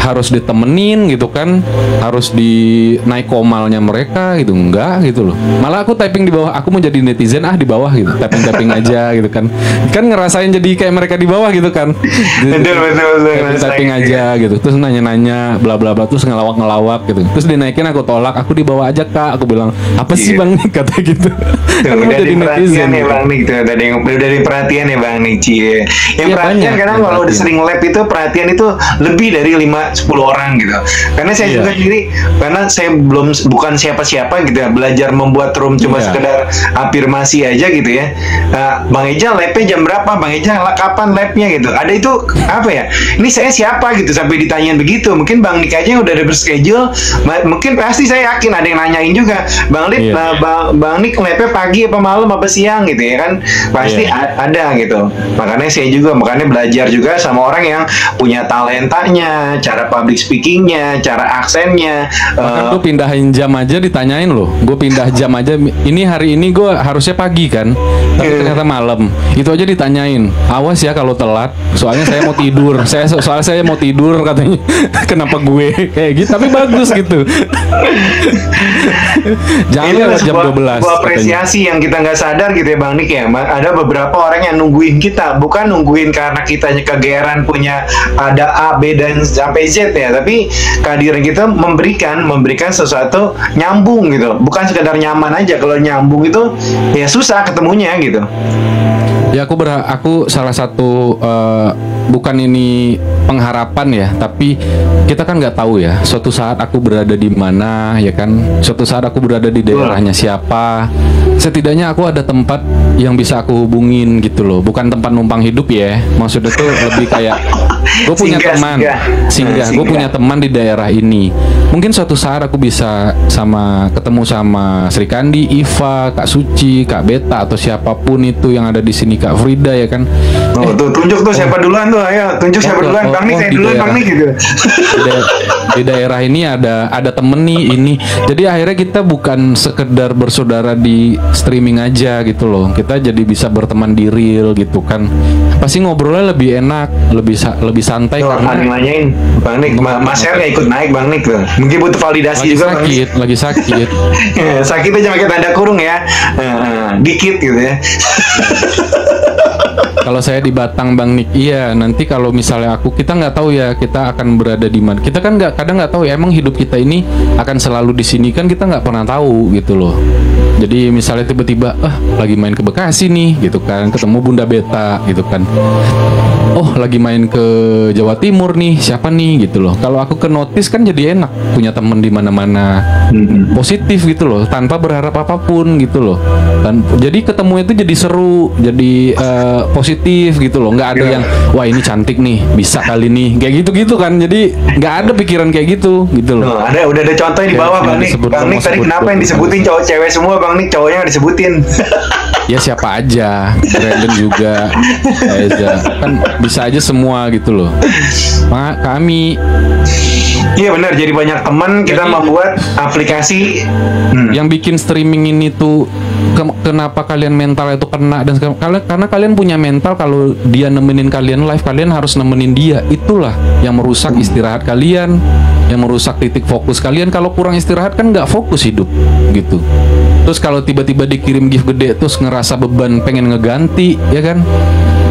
[SPEAKER 1] harus ditemenin gitu kan, harus di naik komalnya mereka gitu, enggak gitu loh. Malah aku typing di bawah, aku mau jadi netizen di bawah gitu, typing aja gitu kan ngerasain jadi kayak mereka di bawah gitu kan. Typing aja gitu, terus nanya-nanya bla bla bla, terus ngelawak gitu, terus dinaikin aku tolak, aku dibawa aja kak, aku bilang apa sih Bang Nik kata gitu.
[SPEAKER 2] Udah jadi perhatian ya Bang Nik tuh, udah dari perhatian ya Bang Nik cie. Yang ya, perhatian karena kalau udah sering lab itu perhatian itu lebih dari 5-10 orang gitu. Karena saya juga sendiri, karena saya bukan siapa-siapa gitu ya, belajar membuat room cuma sekedar afirmasi aja gitu ya. Bang Eja labnya jam berapa? Bang Eja kapan labnya gitu? Ada itu apa ya? Ini saya siapa gitu sampai ditanyain begitu. Mungkin Bang Nik aja udah ada berschedule, mungkin pasti saya yakin ada yang nanyain juga, Bang Nik, Bang Nik labnya pagi apa malam apa siang gitu ya kan, pasti ada gitu. Makanya saya juga belajar juga sama orang yang punya talentanya, cara public speakingnya, cara aksennya.
[SPEAKER 1] Bahkan gue pindahin jam aja ditanyain loh. Gue pindah jam aja, ini hari ini gue harusnya pagi kan, tapi ternyata malam. Itu aja ditanyain. Awas ya kalau telat, soalnya saya mau tidur. Soalnya saya mau tidur katanya. Kenapa gue kayak gitu? Tapi bagus gitu. Jangan lewat jam 12.
[SPEAKER 2] Sebuah apresiasi yang kita nggak sadar gitu ya Bang Nik ya. Ada beberapa orang yang nungguin kita, bukan nungguin karena kitanya kegeeran punya ada A, B dan sampai Z ya, tapi kehadiran kita memberikan sesuatu nyambung gitu. Bukan sekedar nyaman aja. Kalau nyambung itu ya susah ketemunya gitu.
[SPEAKER 1] Ya aku salah satu bukan ini pengharapan ya, tapi kita kan nggak tahu ya. Suatu saat aku berada di mana ya kan. Suatu saat aku berada di daerahnya siapa. Setidaknya aku ada tempat yang bisa aku hubungin gitu loh. Bukan tempat numpang hidup ya. Maksudnya tuh lebih kayak gue punya teman singgah. Gue punya teman di daerah ini. Mungkin suatu saat aku bisa ketemu sama Sri Kandi, Iva, Kak Suci, Kak Beta atau siapapun itu yang ada di sini, Kak Frida ya kan.
[SPEAKER 2] Tuh tunjuk tuh siapa duluan tuh, ayo tunjuk siapa duluan. Bang Nik saya duluan Bang Nik gitu.
[SPEAKER 1] Di daerah ini ada temen nih ini. Jadi akhirnya kita bukan sekedar bersaudara di streaming aja gitu loh. Kita jadi bisa berteman di real gitu kan. Pasti ngobrolnya lebih enak, lebih santai karena
[SPEAKER 2] ada yang nanyain Bang Nik, Mas Her nggak ikut naik Bang Nik tuh. Mungkin butuh validasi juga
[SPEAKER 1] lagi sakit.
[SPEAKER 2] Sakit aja pakai tanda kurung ya. Dikit gitu ya.
[SPEAKER 1] Kalau saya di Batang Bang Nick, iya nanti kalau misalnya kita nggak tahu ya kita akan berada di mana. Kita kan kadang nggak tahu ya emang hidup kita ini akan selalu di sini kan kita nggak pernah tahu gitu loh. Jadi misalnya tiba-tiba lagi main ke Bekasi nih gitu kan, ketemu Bunda Beta gitu kan. Oh lagi main ke Jawa Timur nih, siapa nih gitu loh. Kalau aku ke notice kan jadi enak punya temen di mana-mana, positif gitu loh, tanpa berharap apapun gitu loh. Dan jadi ketemu itu jadi seru, jadi positif gitu loh. Nggak ada yang wah ini cantik nih, bisa kali nih, kayak gitu-gitu kan. Jadi nggak ada pikiran kayak gitu loh.
[SPEAKER 2] Udah ada contohnya di bawah Bang Nick. Bang Nick tadi kenapa yang disebutin cowok cewek semua Bang Nick, cowoknya nggak disebutin.
[SPEAKER 1] Ya siapa aja, Brandon juga, Eza, kan bisa aja semua gitu loh. Kami
[SPEAKER 2] iya benar, jadi banyak teman kita membuat aplikasi
[SPEAKER 1] yang bikin streaming ini tuh kenapa kalian mental itu kena dan karena kalian punya mental kalau dia nemenin kalian live, kalian harus nemenin dia. Itulah yang merusak istirahat kalian, yang merusak titik fokus kalian. Kalau kurang istirahat kan nggak fokus hidup gitu. Terus kalau tiba-tiba dikirim gift gede terus ngerasa beban pengen ngeganti ya kan,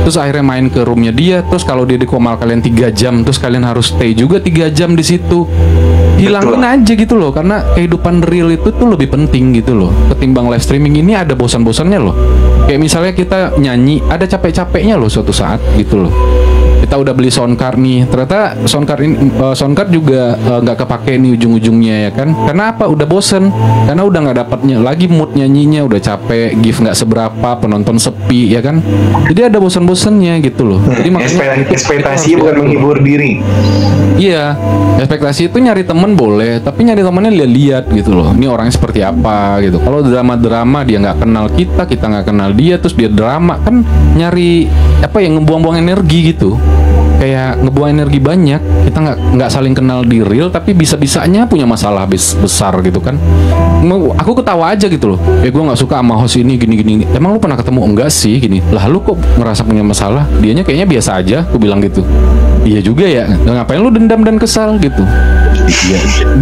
[SPEAKER 1] terus akhirnya main ke roomnya dia. Terus kalau dia di komal kalian 3 jam, terus kalian harus stay juga 3 jam di situ. Hilangin aja gitu loh, karena kehidupan real itu tuh lebih penting gitu loh ketimbang live streaming. Ini ada bosan-bosannya loh. Kayak misalnya kita nyanyi ada capek-capeknya loh suatu saat gitu loh. Kita udah beli soundcard nih, ternyata soundcard juga nggak kepake nih ujung-ujungnya ya kan. Karena apa? Udah bosen, karena udah nggak dapatnya lagi mood nyanyinya, udah capek, gift nggak seberapa, penonton sepi ya kan. Jadi ada bosan-bosannya gitu loh. Jadi makanya
[SPEAKER 2] ekspektasi bukan menghibur diri.
[SPEAKER 1] Iya, ekspektasi itu nyari temen boleh, tapi nyari temennya lihat-lihat gitu loh. Ini orangnya seperti apa gitu. Kalau drama-drama dia nggak kenal kita nggak kenal dia, terus dia drama kan nyari apa yang ngebuang-buang energi gitu. Kayak ngebuang energi banyak. Kita nggak saling kenal di real, tapi bisa-bisanya punya masalah besar gitu kan. Aku ketawa aja gitu loh. Gue nggak suka sama host ini gini. Emang lu pernah ketemu? Enggak sih gini. Lah lu kok ngerasa punya masalah? Dianya kayaknya biasa aja. Aku bilang gitu. Iya juga ya. Ngapain lu dendam dan kesal gitu?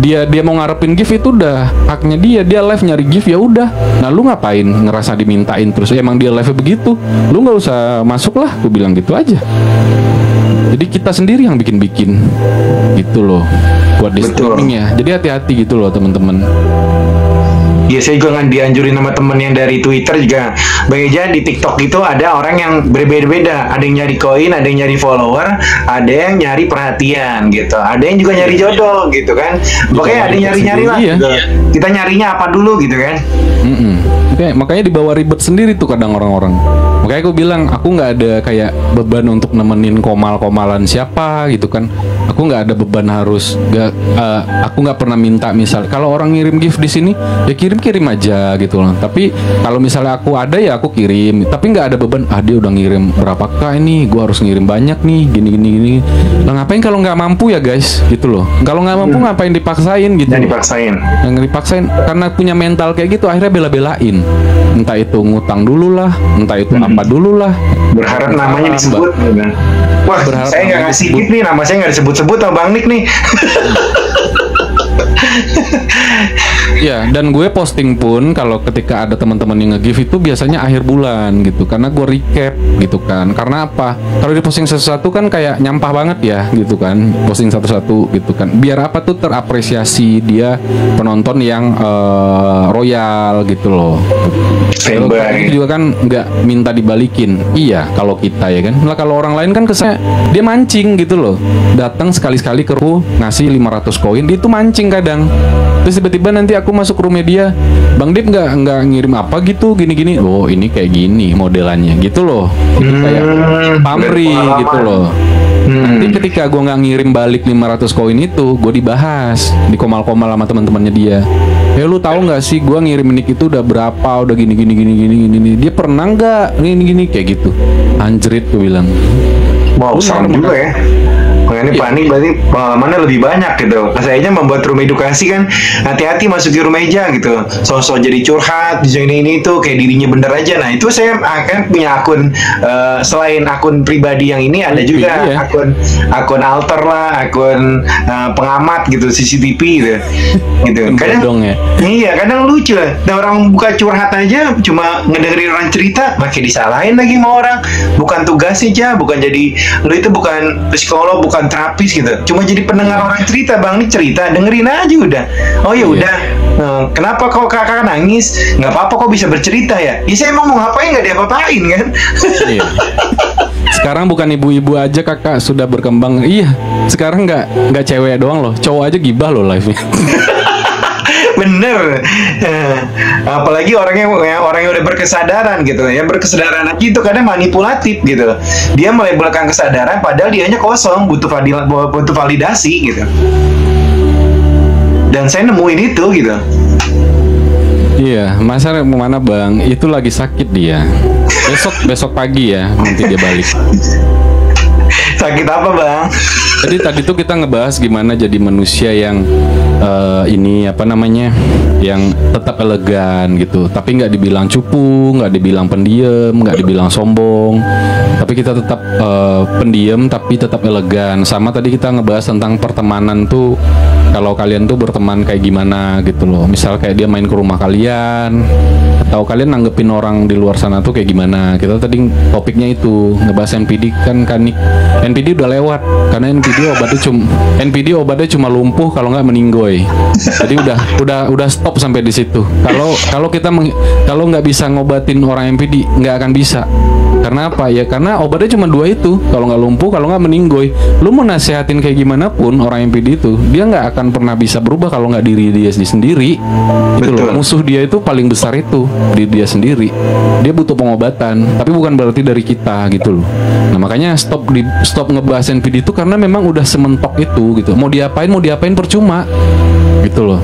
[SPEAKER 1] Dia mau ngarepin gift itu udah haknya dia. Dia live nyari gift ya udah. Nah lu ngapain ngerasa dimintain terus? Emang dia live begitu. Lu nggak usah masuk lah. Aku bilang gitu aja. Jadi kita sendiri yang bikin gitu loh buat di streaming ya. Jadi hati-hati gitu loh teman-teman.
[SPEAKER 2] Iya, saya juga kan dianjurin sama temen yang dari Twitter juga. Bang Eja, di TikTok itu ada orang yang berbeda-beda. Ada yang nyari koin, ada yang nyari follower, ada yang nyari perhatian gitu. Ada yang juga nyari jodoh gitu kan. Pokoknya ada nyari-nyari lah. Iya. Gitu. Kita nyarinya apa dulu gitu kan.
[SPEAKER 1] Oke, makanya dibawa ribet sendiri tuh kadang orang-orang. Makanya aku bilang aku nggak ada kayak beban untuk nemenin komal-komalan siapa gitu kan. Aku nggak ada beban harus aku nggak pernah minta misal kalau orang ngirim gift di sini ya kirim aja gitu loh. Tapi kalau misalnya aku ada ya aku kirim. Tapi nggak ada beban. Dia udah ngirim berapakah ini? Gua harus ngirim banyak nih. Gini. Lah ngapain kalau nggak mampu ya guys gitu loh. Kalau nggak mampu ngapain dipaksain gitu? Yang dipaksain karena punya mental kayak gitu akhirnya bela-belain. Entah itu ngutang dulu lah, entah itu apa dulu lah.
[SPEAKER 2] Berharap namanya disebut. Wah, saya nggak ngasih gift nih, nama saya nggak disebut-sebut sama Bang Nick nih.
[SPEAKER 1] Ya, dan gue posting pun kalau ketika ada teman-teman yang nge-give itu biasanya akhir bulan gitu, karena gue recap gitu kan. Karena apa? Kalau di posting satu-satu kan kayak nyampah banget ya gitu kan, posting satu-satu gitu kan. Biar apa tuh terapresiasi dia penonton yang royal gitu loh. Kalau juga kan nggak minta dibalikin. Iya, kalau kita ya kan. Lah kalau orang lain kan kesannya dia mancing gitu loh. Datang sekali-sekali ke rumah ngasih 500 koin, dia itu mancing kadang. Terus tiba-tiba nanti aku masuk roomnya dia, Bang Dip nggak ngirim apa gitu gini-gini. Oh ini kayak gini modelannya gitu loh. Itu kayak pamri gitu loh. Nanti ketika gue nggak ngirim balik 500 koin itu, gue dibahas di komal-komal sama teman-temannya dia. Lu tahu nggak sih gue ngirim nick itu udah berapa, udah gini. Dia pernah nggak gini kayak gitu. Anjrit gue bilang.
[SPEAKER 2] Wow, serem juga ya. Makanya panik berarti pengalamannya lebih banyak gitu. Sayanya membuat room edukasi kan hati-hati masukin room meja gitu. Sosok jadi curhat, ini itu kayak dirinya bener aja. Nah itu saya akan punya akun selain akun pribadi yang ini ada juga akun alter lah, akun pengamat gitu, CCTV gitu. Gitu. Kadang ya. Iya, kadang lucu lah. Nah, orang buka curhat aja cuma ngedengerin orang cerita, makin disalahin lagi sama orang. Bukan tugasnya aja, bukan jadi lu itu bukan psikolog, bukan terapis gitu. Cuma jadi pendengar orang cerita, Bang, nih cerita, dengerin aja udah. Oh ya udah. Kenapa kok kakak nangis? Nggak apa-apa kok bisa bercerita ya? Ya saya emang mau ngapain nggak diapa-apain kan? Iya.
[SPEAKER 1] Sekarang bukan ibu-ibu aja kakak sudah berkembang. Iya. Sekarang nggak cewek doang loh, cowok aja gibah loh live-nya.
[SPEAKER 2] Bener. Apalagi orang yang udah berkesadaran gitu ya, berkesadaran aja itu kadang manipulatif gitu. Dia melabelkan kesadaran padahal dianya kosong, butuh validasi gitu. Dan saya nemuin itu gitu.
[SPEAKER 1] Iya, masa kemana bang? Itu lagi sakit dia. Besok pagi ya nanti dia balik.
[SPEAKER 2] Sakit apa bang?
[SPEAKER 1] Jadi tadi tuh kita ngebahas gimana jadi manusia yang yang tetap elegan gitu, tapi nggak dibilang cupu, nggak dibilang pendiam, nggak dibilang sombong, tapi kita tetap pendiam tapi tetap elegan. Sama tadi kita ngebahas tentang pertemanan tuh, kalau kalian tuh berteman kayak gimana gitu loh. Misal kayak dia main ke rumah kalian, atau kalian nanggepin orang di luar sana tuh kayak gimana. Kita tadi topiknya itu ngebahas NPD kan NPD udah lewat karena NPD obatnya cuma lumpuh kalau nggak meninggoy. Jadi udah stop sampai di situ. Kalau nggak bisa ngobatin orang NPD nggak akan bisa. Karena apa ya? Karena obatnya cuma dua itu. Kalau nggak lumpuh, kalau nggak meninggoy. Lu mau nasehatin kayak gimana pun orang NPD itu, dia nggak akan pernah bisa berubah kalau nggak diri dia sendiri. Itu loh. Musuh dia itu paling besar itu di dia sendiri. Dia butuh pengobatan, tapi bukan berarti dari kita gitu loh. Nah makanya stop ngebahas NPD itu karena memang udah sementok itu gitu. Mau diapain percuma gitu loh.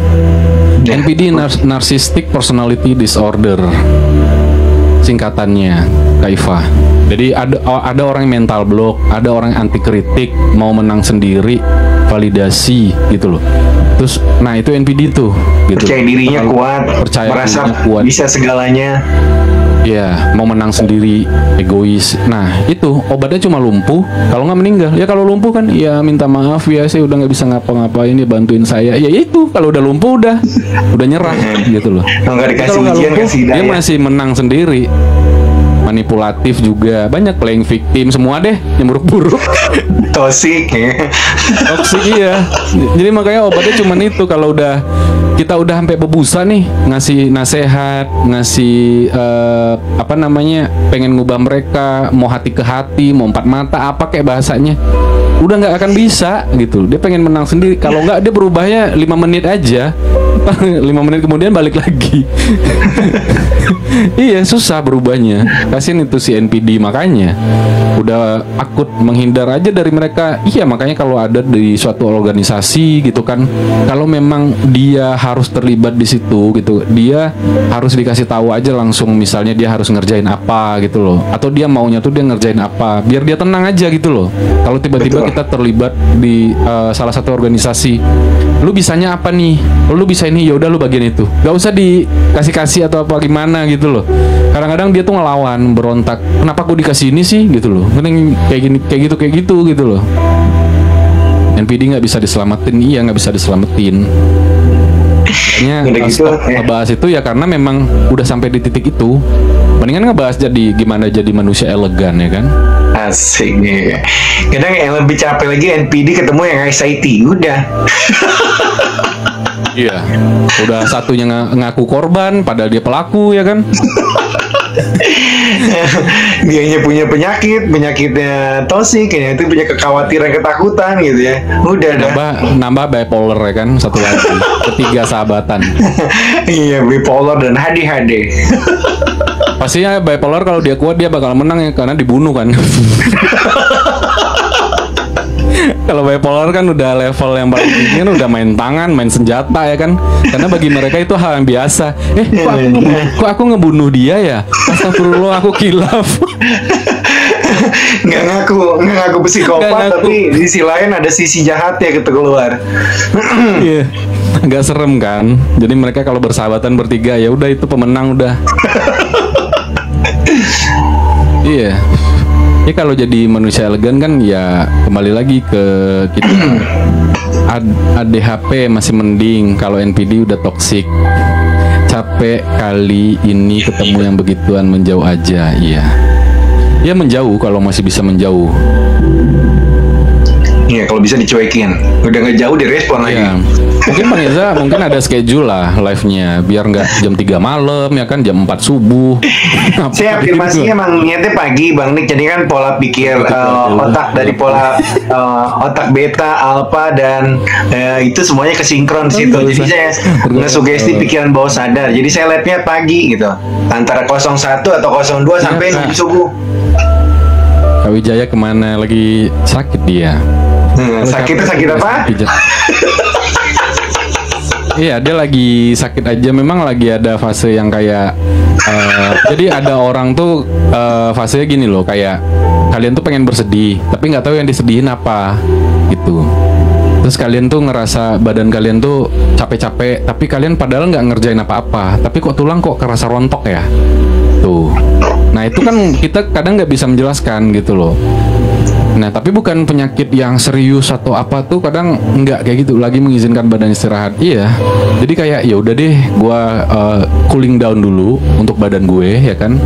[SPEAKER 1] NPD Narcissistic Personality Disorder singkatannya, Kaifa. Jadi ada orang yang mental block, ada orang yang anti kritik, mau menang sendiri, validasi gitu loh. Terus, nah itu NPD tuh, gitu.
[SPEAKER 2] Percaya dirinya kuat, merasa kuat, bisa segalanya.
[SPEAKER 1] Ya, mau menang sendiri, egois. Nah itu obatnya cuma lumpuh. Kalau nggak meninggal, ya kalau lumpuh kan, ya minta maaf ya, saya udah nggak bisa ngapa-ngapain, ya bantuin saya. Ya itu, kalau udah lumpuh udah nyerah gitu loh. Kalau nggak lumpuh, dia masih menang sendiri. Manipulatif juga, banyak playing victim, semua deh yang buruk-buruk.
[SPEAKER 2] Toxic
[SPEAKER 1] iya. Jadi makanya obatnya cuman itu. Kalau kita udah sampai bebusa nih, ngasih nasehat, ngasih pengen ngubah mereka, mau hati ke hati, mau empat mata, apa kayak bahasanya, udah nggak akan bisa gitu. Dia pengen menang sendiri. Kalau nggak, dia berubahnya 5 menit aja. 5 menit kemudian balik lagi. Iya, susah berubahnya. Kasian itu si NPD, makanya udah akut menghindar aja dari mereka. Iya, makanya kalau ada di suatu organisasi gitu kan, kalau memang dia harus terlibat di situ gitu, dia harus dikasih tahu aja langsung, misalnya dia harus ngerjain apa gitu loh, atau dia maunya tuh dia ngerjain apa, biar dia tenang aja gitu loh. Kalau tiba-tiba kita terlibat di salah satu organisasi, lu bisanya apa nih? Lu bisa ini, ya udah lu bagian itu. Gak usah dikasih atau apa gimana gitu loh. Kadang-kadang dia tuh ngelawan, berontak. Kenapa aku dikasih ini sih gitu loh. Mending kayak gitu gitu loh. NPD nggak bisa diselamatin, iya nggak bisa diselamatin. Makanya ngebahas itu ya karena memang udah sampai di titik itu. Mendingan ngebahas gimana jadi manusia elegan ya kan.
[SPEAKER 2] Asik nih. Kadang yang lebih capek lagi NPD ketemu yang anxiety, udah.
[SPEAKER 1] Iya, udah satunya ngaku korban, padahal dia pelaku ya kan.
[SPEAKER 2] Dianya punya penyakitnya toxic, itu punya kekhawatiran, ketakutan gitu ya. Udah
[SPEAKER 1] nambah bipolar ya kan, satu lagi, ketiga sahabatan.
[SPEAKER 2] Iya, bipolar dan HD.
[SPEAKER 1] Pastinya bipolar kalau dia kuat dia bakal menang ya, karena dibunuh kan. Kalau bipolar kan udah level yang paling tinggi kan, udah main tangan, main senjata ya kan. Karena bagi mereka itu hal yang biasa. Kok aku ngebunuh dia ya? Astagfirullah, aku kilaf.
[SPEAKER 2] nggak ngaku psikopat, tapi di sisi lain ada sisi jahatnya gitu keluar.
[SPEAKER 1] Iya. Nggak serem kan. Jadi mereka kalau bersahabatan bertiga ya udah itu pemenang udah. Iya. Ya kalau jadi manusia elegan kan ya kembali lagi ke kita. ADHP masih mending, kalau NPD udah toksik. Capek kali ini ketemu yang begituan, menjauh aja. Iya. Ya menjauh kalau masih bisa menjauh.
[SPEAKER 2] Iya, kalau bisa dicuekin. Udah nggak jauh direspon lagi.
[SPEAKER 1] Ya. Mungkin Bang Eza mungkin ada schedule lah live-nya, biar nggak jam 3 malam ya kan, jam 4 subuh.
[SPEAKER 2] Saya afirmasinya emang niatnya pagi Bang Nick, jadi kan pola pikir otak dari pola otak beta, alfa dan itu semuanya kesinkron di situ. Jadi saya ngesugesti pikiran bawah sadar. Jadi saya live-nya pagi gitu. Antara 01 atau 02 sampai subuh.
[SPEAKER 1] Kak Wijaya kemana? Lagi sakit dia.
[SPEAKER 2] Sakitnya sakit apa?
[SPEAKER 1] Iya, dia lagi sakit aja. Memang lagi ada fase yang kayak jadi ada orang tuh fasenya gini loh, kayak kalian tuh pengen bersedih tapi nggak tahu yang disedihin apa gitu. Terus kalian tuh ngerasa badan kalian tuh capek-capek, tapi kalian padahal nggak ngerjain apa-apa, tapi kok tulang kok kerasa rontok ya tuh. Nah itu kan kita kadang nggak bisa menjelaskan gitu loh. Nah tapi bukan penyakit yang serius atau apa tuh, kadang nggak kayak gitu, lagi mengizinkan badan istirahat. Iya, jadi kayak ya udah deh, gue cooling down dulu untuk badan gue ya kan.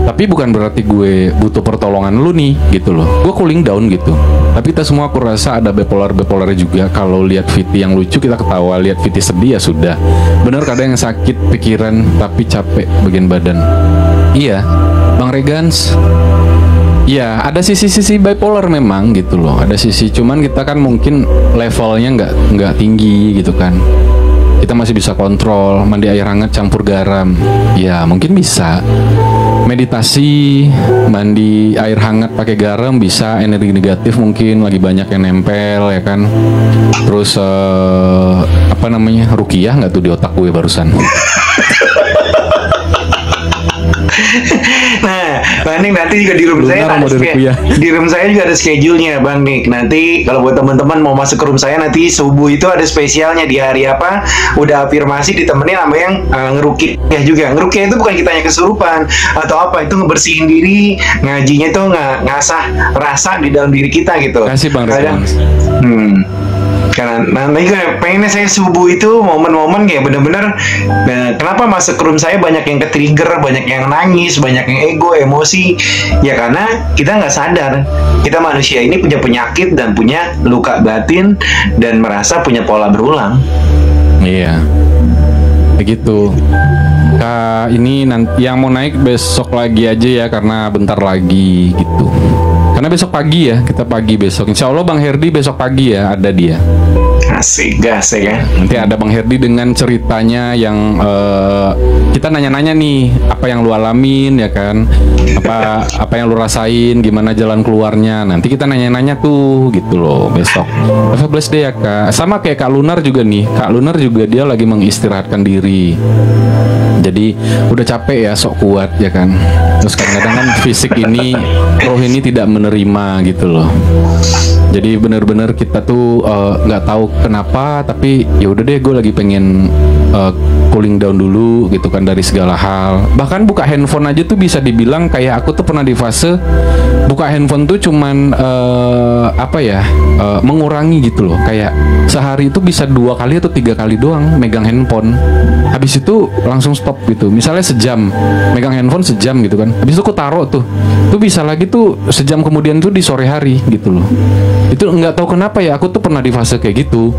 [SPEAKER 1] Tapi bukan berarti gue butuh pertolongan lu nih gitu loh. Gue cooling down gitu. Tapi kita semua aku rasa ada bipolar-bipolarnya juga. Kalau lihat Viti yang lucu kita ketawa, lihat Viti sedih ya sudah. Bener kadang yang sakit pikiran tapi capek bagian badan. Iya, Bang Regans. Ya, ada sisi-sisi bipolar memang gitu loh. Ada sisi, cuman kita kan mungkin levelnya nggak tinggi gitu kan. Kita masih bisa kontrol, mandi air hangat campur garam. Ya, mungkin bisa. Meditasi, mandi air hangat pakai garam bisa. Energi negatif mungkin lagi banyak yang nempel ya kan. Terus apa namanya? Ruqyah nggak tuh di otak gue barusan.
[SPEAKER 2] Nah, Bang Nick nanti juga di room saya ada di room saya juga ada schedule-nya Bang Nick. Nanti kalau buat teman-teman mau masuk ke room saya nanti subuh itu ada spesialnya di hari apa? Udah afirmasi ditemenin sama yang ngeruqyah juga. Ngeruqyah itu bukan kitanya kesurupan atau apa, itu ngebersihin diri, ngajinya itu ngasah rasa di dalam diri kita gitu.
[SPEAKER 1] Kasih Bang Rizwan.
[SPEAKER 2] Karena nanti pengennya saya subuh itu momen-momen kayak bener-bener kenapa masuk ke room saya banyak yang ke-trigger, banyak yang nangis, banyak yang ego, emosi. Ya karena kita nggak sadar kita manusia ini punya penyakit dan punya luka batin dan merasa punya pola berulang.
[SPEAKER 1] Iya, begitu. Kak, ini nanti yang mau naik besok lagi aja ya, karena bentar lagi gitu. Karena besok pagi ya, kita pagi besok. Insya Allah Bang Herdi besok pagi ya, ada dia.
[SPEAKER 2] Asik, gas ya.
[SPEAKER 1] Nanti ada Bang Herdi dengan ceritanya yang kita nanya-nanya nih, apa yang lu alamin ya kan, apa yang lu rasain, gimana jalan keluarnya. Nanti kita nanya-nanya tuh gitu loh besok. Have a blessed day ya Kak. Sama kayak Kak Lunar juga nih. Kak Lunar juga dia lagi mengistirahatkan diri. Jadi udah capek ya, sok kuat ya kan. Terus kadang-kadang kan fisik ini, roh ini tidak menerima gitu loh. Jadi bener-bener kita tuh nggak tahu kenapa, tapi ya udah deh, gue lagi pengen cooling down dulu gitu kan dari segala hal. Bahkan buka handphone aja tuh bisa dibilang kayak aku tuh pernah di fase buka handphone tuh cuman mengurangi gitu loh. Kayak sehari itu bisa 2 kali atau 3 kali doang megang handphone. Habis itu langsung stop gitu. Misalnya sejam megang handphone sejam gitu kan. Habis itu aku taruh tuh bisa lagi tuh sejam kemudian tuh di sore hari gitu loh. Itu nggak tahu kenapa ya, aku tuh pernah di fase kayak gitu.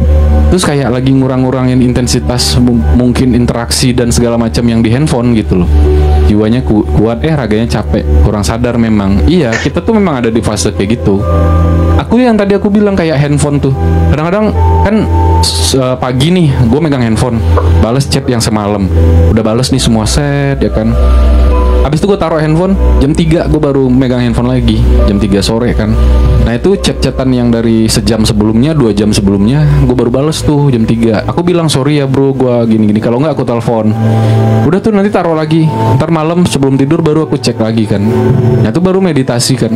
[SPEAKER 1] Terus kayak lagi ngurang-ngurangin intensitas mungkin interaksi dan segala macam yang di handphone gitu loh. Jiwanya kuat, raganya capek, kurang sadar memang. Iya, kita tuh memang ada di fase kayak gitu. Aku yang tadi aku bilang kayak handphone tuh, kadang-kadang kan pagi nih gue megang handphone, bales chat yang semalam, udah bales nih semua set ya kan. Habis itu gue taruh handphone, jam 3 gue baru megang handphone lagi, jam 3 sore kan. Nah itu chat-chatan yang dari sejam sebelumnya, 2 jam sebelumnya, gue baru bales tuh jam 3. Aku bilang sorry ya bro, gue gini-gini, kalau nggak aku telepon. Udah tuh nanti taruh lagi, ntar malam sebelum tidur baru aku cek lagi kan. Nah itu baru meditasi kan.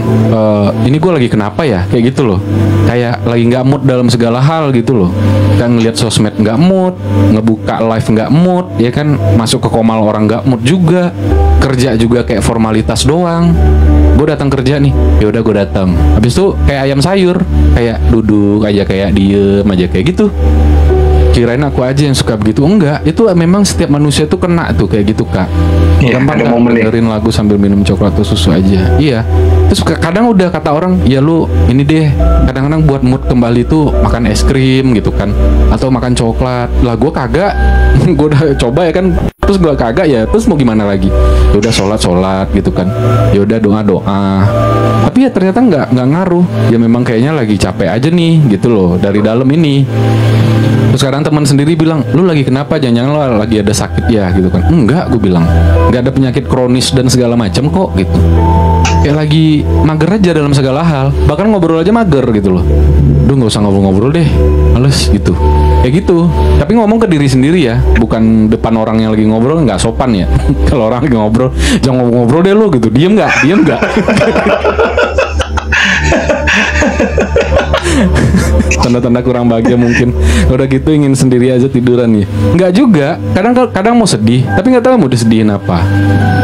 [SPEAKER 1] Ini gue lagi kenapa ya, kayak gitu loh. Kayak lagi nggak mood dalam segala hal gitu loh. Kan ngeliat sosmed nggak mood, ngebuka live nggak mood, ya kan, masuk ke komal orang nggak mood juga. Kerja juga kayak formalitas doang. Gue datang kerja nih, ya udah gue datang. Habis itu kayak ayam sayur, kayak duduk aja, kayak diem aja kayak gitu. Kirain aku aja yang suka begitu. Enggak, itu memang setiap manusia tuh kena tuh kayak gitu kak.
[SPEAKER 2] Iya,
[SPEAKER 1] Gampang
[SPEAKER 2] ada
[SPEAKER 1] gak
[SPEAKER 2] momen
[SPEAKER 1] dengerin lagu sambil minum coklat atau susu aja. Iya. Terus kadang udah kata orang, ya lu ini deh, kadang-kadang buat mood kembali tuh makan es krim gitu kan, atau makan coklat. Lah gue kagak. Gue udah coba ya kan, terus gue kagak ya, terus mau gimana lagi? Ya udah sholat gitu kan, ya udah doa. Tapi ya ternyata nggak ngaruh. Ya memang kayaknya lagi capek aja nih gitu loh dari dalam ini. Terus sekarang teman sendiri bilang, lu lagi kenapa? Jangan-jangan lo lagi ada sakit ya gitu kan? Enggak, gue bilang nggak ada penyakit kronis dan segala macam kok gitu. Kayak lagi mager aja dalam segala hal. Bahkan ngobrol aja mager gitu loh. Duh nggak usah ngobrol-ngobrol deh, males gitu. Kayak gitu. Tapi ngomong ke diri sendiri ya, bukan depan orang yang lagi ngobrol, nggak sopan ya. Kalau orang lagi ngobrol, jangan ngobrol deh lo gitu. Diem nggak? Tanda-tanda kurang bahagia mungkin. Udah gitu ingin sendiri aja tiduran ya. Nggak juga. Kadang mau sedih, tapi nggak tahu mau disedihin apa.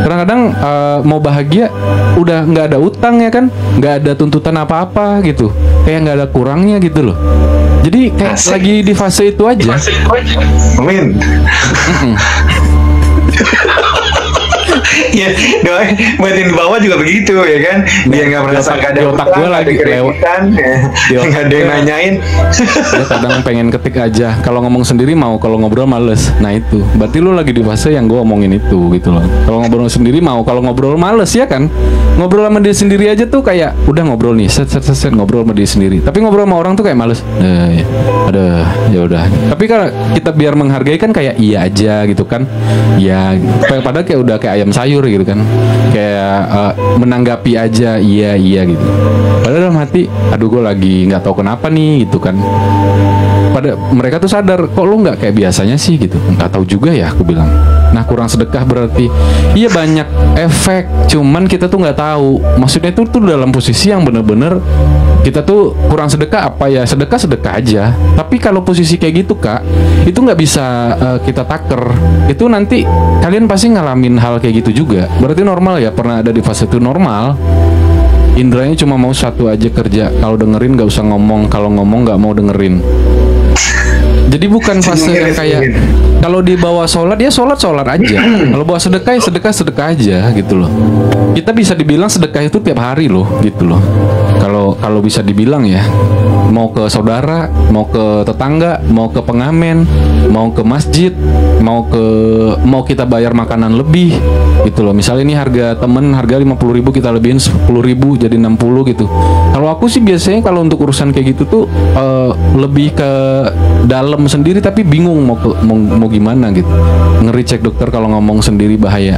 [SPEAKER 1] Kadang-kadang mau bahagia, udah nggak ada utang ya kan, nggak ada tuntutan apa-apa gitu. Kayak nggak ada kurangnya gitu loh. Jadi kayak lagi di fase itu aja.
[SPEAKER 2] Amin. Ya, doain buatin di bawah juga begitu ya kan. Dia nggak merasa nggak ada
[SPEAKER 1] otak gue lagi lewat,
[SPEAKER 2] nggak ada yang nanyain.
[SPEAKER 1] Ya kadang pengen ketik aja. Kalau ngomong sendiri mau, kalau ngobrol males. Nah itu, berarti lu lagi di fase yang gue omongin itu gitu loh. Kalau ngobrol sendiri mau, kalau ngobrol males ya kan. Ngobrol sama dia sendiri aja tuh kayak udah ngobrol nih, set ngobrol sama dia sendiri. Tapi ngobrol sama orang tuh kayak males. Ada, ya udah. Tapi kalau kita biar menghargai kan kayak iya aja gitu kan. Ya, padahal kayak udah kayak ayam sayur gitu kan, kayak menanggapi aja iya gitu. Padahal dalam hati, aduh gue lagi nggak tahu kenapa nih gitu kan. Pada mereka tuh sadar, kok lu nggak kayak biasanya sih gitu. Nggak tahu juga ya, aku bilang. Nah kurang sedekah berarti, iya banyak efek, cuman kita tuh nggak tahu. Maksudnya itu tuh dalam posisi yang bener-bener kita tuh kurang sedekah apa ya, sedekah aja. Tapi kalau posisi kayak gitu kak, itu nggak bisa kita taker. Itu nanti kalian pasti ngalamin hal kayak gitu juga. Berarti normal ya, pernah ada di fase itu normal. Indranya cuma mau satu aja kerja. Kalau dengerin nggak usah ngomong, kalau ngomong nggak mau dengerin. Jadi bukan fase yang kayak kalau dibawa sholat ya sholat aja. Kalau bawa sedekah ya sedekah aja gitu loh. Kita bisa dibilang sedekah itu tiap hari loh gitu loh. Kalau bisa dibilang ya, mau ke saudara, mau ke tetangga, mau ke pengamen, mau ke masjid, mau kita bayar makanan lebih gitu loh. Misalnya ini harga temen harga 50.000, kita lebihin 10.000 jadi 60 gitu. Kalau aku sih biasanya kalau untuk urusan kayak gitu tuh lebih ke dalam sendiri, tapi bingung mau gimana gitu. Ngeri cek dokter kalau ngomong sendiri bahaya.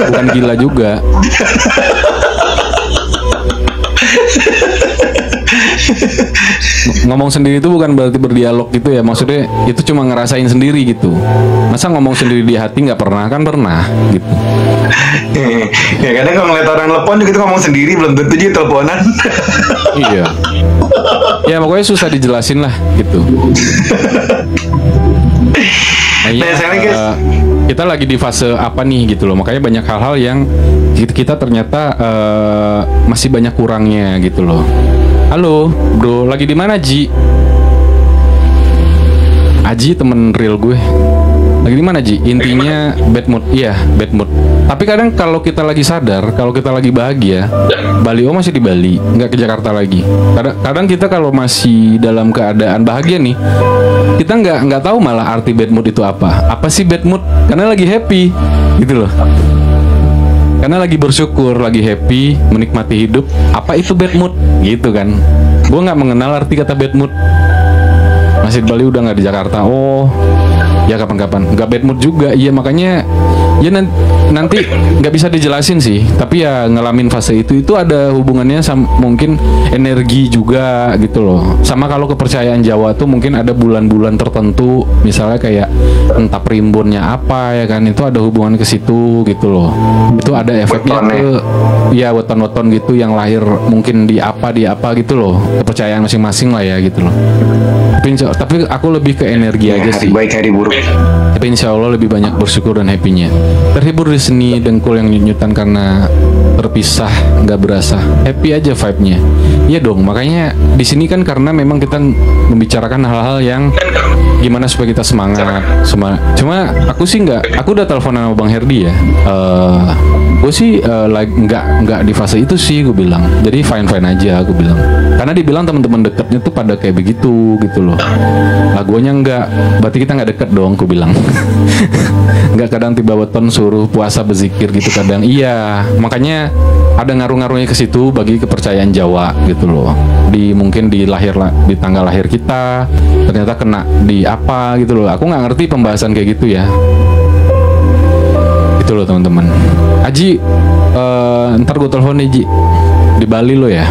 [SPEAKER 1] Bukan gila juga. Ngomong sendiri itu bukan berarti berdialog gitu ya. Maksudnya itu cuma ngerasain sendiri gitu. Masa ngomong sendiri di hati nggak pernah? Kan pernah gitu.
[SPEAKER 2] Ya kadang kalau ngeliat orang telepon gitu ngomong sendiri belum tentu juga teleponan.
[SPEAKER 1] Iya. Ya pokoknya susah dijelasin lah gitu. Nah, sekarang guys, kita lagi di fase apa nih gitu loh. Makanya banyak hal-hal yang kita ternyata masih banyak kurangnya gitu loh. Halo, bro, lagi di mana, Ji? Aji temen real gue. Lagi di mana, Ji? Intinya bad mood. Iya, bad mood. Tapi kadang kalau kita lagi sadar, kalau kita lagi bahagia, Bali masih di Bali, nggak ke Jakarta lagi. Kadang kita kalau masih dalam keadaan bahagia nih, kita nggak tahu malah arti bad mood itu apa. Apa sih bad mood? Karena lagi happy, gitu loh. Karena lagi bersyukur, lagi happy, menikmati hidup. Apa itu bad mood? Gitu kan. Gue nggak mengenal arti kata bad mood. Masih di Bali udah nggak di Jakarta. Oh, ya kapan-kapan. Nggak bad mood juga. Iya makanya Ya nanti nggak bisa dijelasin sih, tapi ya ngalamin fase itu ada hubungannya sama mungkin energi juga gitu loh. Sama kalau kepercayaan Jawa tuh mungkin ada bulan-bulan tertentu, misalnya kayak entah primbonnya apa ya kan, itu ada hubungan ke situ gitu loh. Itu ada efeknya ke ya weton-weton gitu yang lahir mungkin di apa gitu loh. Kepercayaan masing-masing lah ya gitu loh. Tapi aku lebih ke energi aja
[SPEAKER 2] hari
[SPEAKER 1] sih.
[SPEAKER 2] baik hari buruk.
[SPEAKER 1] Tapi insya Allah lebih banyak bersyukur dan happy-nya. Terhibur di seni dengkul yang nyutan karena terpisah nggak berasa. Happy aja vibe-nya. Iya dong, makanya di sini kan karena memang kita membicarakan hal-hal yang gimana supaya kita semangat. Cuma aku sih aku udah teleponan sama Bang Herdi ya. Gue sih nggak di fase itu sih, gue bilang. Jadi fine aja, aku bilang. Karena dibilang teman-teman dekatnya tuh pada kayak begitu gitu loh. Lah guanya nggak, berarti kita nggak deket dong, aku bilang. Nggak, kadang tiba weton suruh puasa berzikir gitu kadang. Iya, makanya ada ngaruh-ngaruhnya ke situ bagi kepercayaan Jawa gitu loh. Mungkin di tanggal lahir kita ternyata kena di apa gitu loh. Aku nggak ngerti pembahasan kayak gitu ya. Gitu loh teman-teman. Aji, ntar gue telepon nih Ji, di Bali lo ya.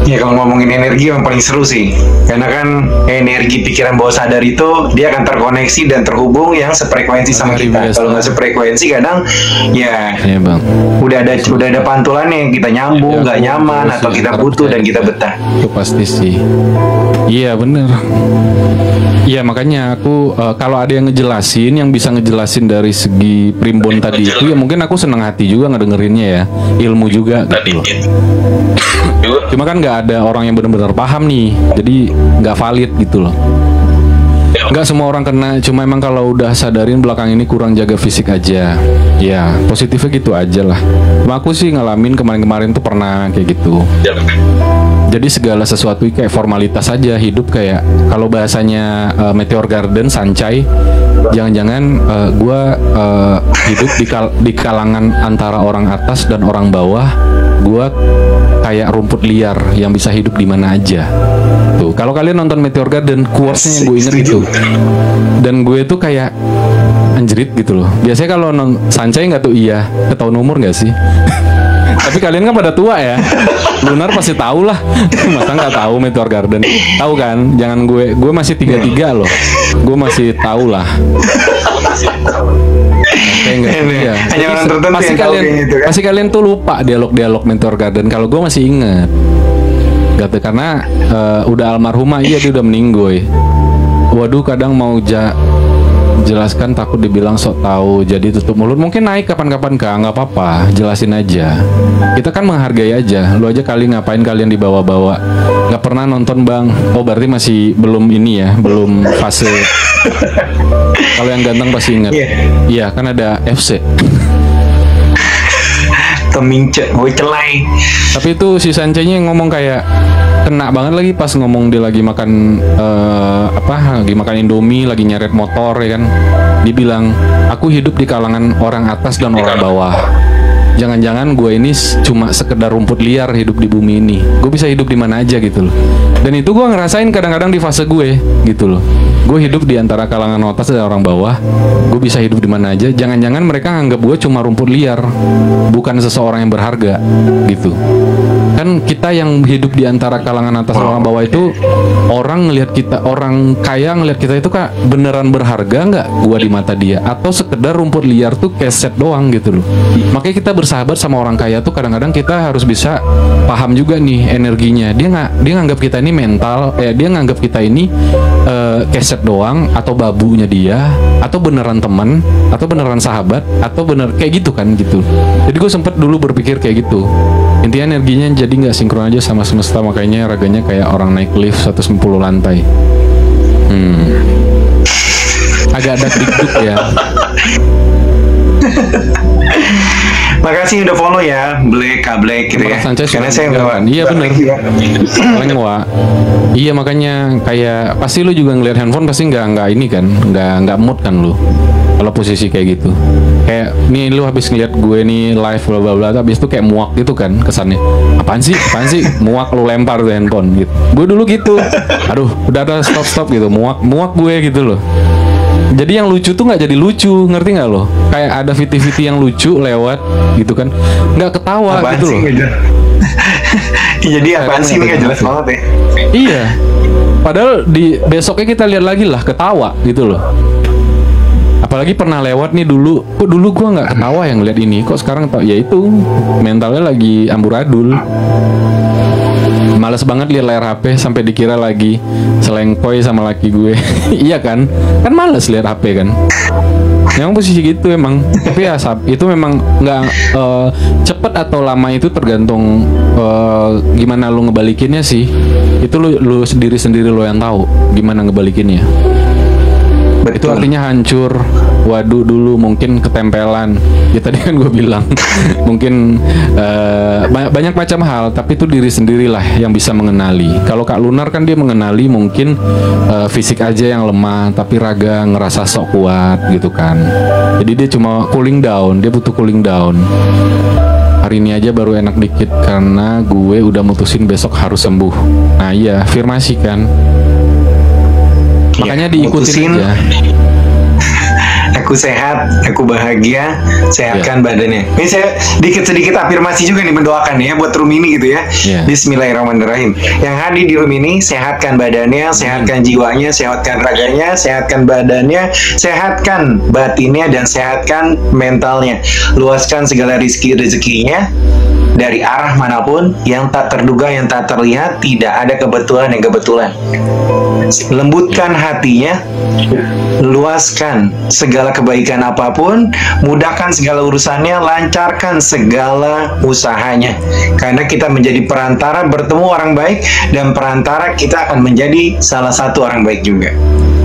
[SPEAKER 2] Ya kalau ngomongin energi yang paling seru sih, karena kan energi pikiran bawah sadar itu dia akan terkoneksi dan terhubung yang sefrekuensi sama kita. Kalau nggak sefrekuensi kadang ya
[SPEAKER 1] Bang.
[SPEAKER 2] udah ada pantulannya, kita nyambung, nggak nyaman, atau kita butuh dan kita betah.
[SPEAKER 1] Itu pasti sih. Iya bener. Iya makanya aku kalau ada yang ngejelasin, yang bisa ngejelasin dari segi primbon tadi itu, ya mungkin aku senang hati juga ngedengerinnya ya, ilmu juga gitu loh. Cuma kan nggak ada orang yang benar-benar paham nih, jadi nggak valid gitu loh. Nggak semua orang kena, cuma emang kalau udah sadarin belakang ini kurang jaga fisik aja. Ya positifnya gitu aja lah. Cuma aku sih ngalamin kemarin-kemarin tuh pernah kayak gitu. Jadi segala sesuatu kayak formalitas aja, hidup kayak kalau bahasanya Meteor Garden, sancai. Jangan-jangan gue hidup di kalangan antara orang atas dan orang bawah. Gue kayak rumput liar yang bisa hidup di mana aja. Tuh, kalau kalian nonton Meteor Garden, quotes-nya yang gue inget itu. Dan gue tuh kayak anjrit gitu loh. Biasanya kalau sancai nggak tuh iya, ketahuan umur nggak sih? Tapi kalian kan pada tua ya. Lunar pasti tahu lah. Masa nggak tahu Meteor Garden? Tahu kan? Jangan gue masih 33 loh. Gue masih tahu lah.
[SPEAKER 2] Ya. Hanya orang tertentu
[SPEAKER 1] pasti
[SPEAKER 2] yang tahu kayak gitu kan.
[SPEAKER 1] Pasti kalian tuh lupa dialog Meteor Garden. Kalau gue masih inget. Gitu, karena udah almarhumah, iya dia udah meninggoy. Waduh, kadang mau jelaskan takut dibilang sok tahu, jadi tutup mulut. Mungkin naik kapan-kapan Kak, nggak apa-apa, jelasin aja. Kita kan menghargai aja. Lu aja kali ngapain kalian dibawa-bawa? Nggak pernah nonton Bang? Oh berarti masih belum ini ya, belum fase. Kalau yang ganteng pasti ingat. Iya kan ada FC.
[SPEAKER 2] Temingce, boy celai.
[SPEAKER 1] Tapi itu si Sancenya ngomong kayak kena banget lagi pas ngomong dia lagi makan lagi makan Indomie, lagi nyeret motor ya kan. Dia bilang, aku hidup di kalangan orang atas dan orang bawah. Jangan-jangan gue ini cuma sekedar rumput liar hidup di bumi ini. Gue bisa hidup di mana aja gitu loh. Dan itu gue ngerasain kadang-kadang di fase gue gitu loh. Gue hidup di antara kalangan atas dan orang bawah. Gue bisa hidup di mana aja. Jangan-jangan mereka nganggap gue cuma rumput liar, bukan seseorang yang berharga gitu. Kan kita yang hidup di antara kalangan atas dan orang bawah itu, orang ngelihat kita, orang kaya ngelihat kita itu kak beneran berharga nggak gue di mata dia, atau sekedar rumput liar tuh keset doang gitu loh. Makanya kita bersahabat sama orang kaya tuh kadang-kadang kita harus bisa paham juga nih energinya. Dia nganggap kita ini mental, dia nganggap kita ini keset doang, atau babunya dia, atau beneran teman, atau beneran sahabat, atau bener kayak gitu kan gitu. Jadi gue sempet dulu berpikir kayak gitu. Intinya energinya jadi nggak sinkron aja sama semesta, makanya raganya kayak orang naik lift 110 lantai. Agak ada dikduk ya.
[SPEAKER 2] Makasih udah follow ya, Black Kak Black gitu ya.
[SPEAKER 1] Sanchez
[SPEAKER 2] Karena
[SPEAKER 1] sudah
[SPEAKER 2] saya
[SPEAKER 1] meninggalkan. Iya bener. Lengwa. Iya makanya kayak pasti lu juga ngelihat handphone pasti nggak ini kan, nggak mood kan lu. Kalau posisi kayak gitu, kayak nih lu habis ngeliat gue nih live bla bla bla, habis itu kayak muak gitu kan kesannya. Apaan sih muak, lu lempar tuh handphone gitu. Gue dulu gitu. Aduh, udah stop gitu, muak gue gitu loh. Jadi yang lucu tuh nggak jadi lucu, ngerti nggak lo? Kayak ada viti-viti yang lucu lewat gitu kan, nggak ketawa
[SPEAKER 2] apaan
[SPEAKER 1] gitu
[SPEAKER 2] sih,
[SPEAKER 1] loh.
[SPEAKER 2] Jadi apaan sih ini nggak jelas banget ya?
[SPEAKER 1] Iya. Padahal di besoknya kita lihat lagi lah, ketawa gitu loh. Apalagi pernah lewat nih dulu, kok dulu gua nggak ketawa yang lihat ini, kok sekarang ya itu mentalnya lagi amburadul. Males banget lihat layar HP sampai dikira lagi selengkoy sama laki gue. Iya kan males lihat HP kan. Yang posisi gitu emang. Tapi ya itu memang nggak cepet atau lama itu tergantung gimana lu ngebalikinnya sih. Itu lu sendiri lo yang tahu gimana ngebalikinnya.
[SPEAKER 2] Betul.
[SPEAKER 1] Itu artinya hancur, waduh dulu mungkin ketempelan. Ya tadi kan gue bilang mungkin banyak macam hal, tapi itu diri sendirilah yang bisa mengenali. Kalau Kak Lunar kan dia mengenali mungkin fisik aja yang lemah, tapi raga ngerasa sok kuat gitu kan. Jadi dia cuma cooling down, dia butuh cooling down. Hari ini aja baru enak dikit karena gue udah mutusin besok harus sembuh. Nah iya, afirmasi kan. Makanya diikutin aja.
[SPEAKER 2] Aku sehat, aku bahagia, sehatkan badannya. Ini saya sedikit afirmasi juga nih mendoakan ya buat room ini gitu ya. Bismillahirrahmanirrahim. Yang hadir di room ini, sehatkan badannya, sehatkan jiwanya, sehatkan raganya, sehatkan badannya, sehatkan batinnya, dan sehatkan mentalnya. Luaskan segala rezekinya dari arah manapun, yang tak terduga, yang tak terlihat. Tidak ada kebetulan yang kebetulan. Lembutkan hatinya, luaskan segala kebaikan apapun, mudahkan segala urusannya, lancarkan segala usahanya. Karena kita menjadi perantara bertemu orang baik, dan perantara kita akan menjadi salah satu orang baik juga.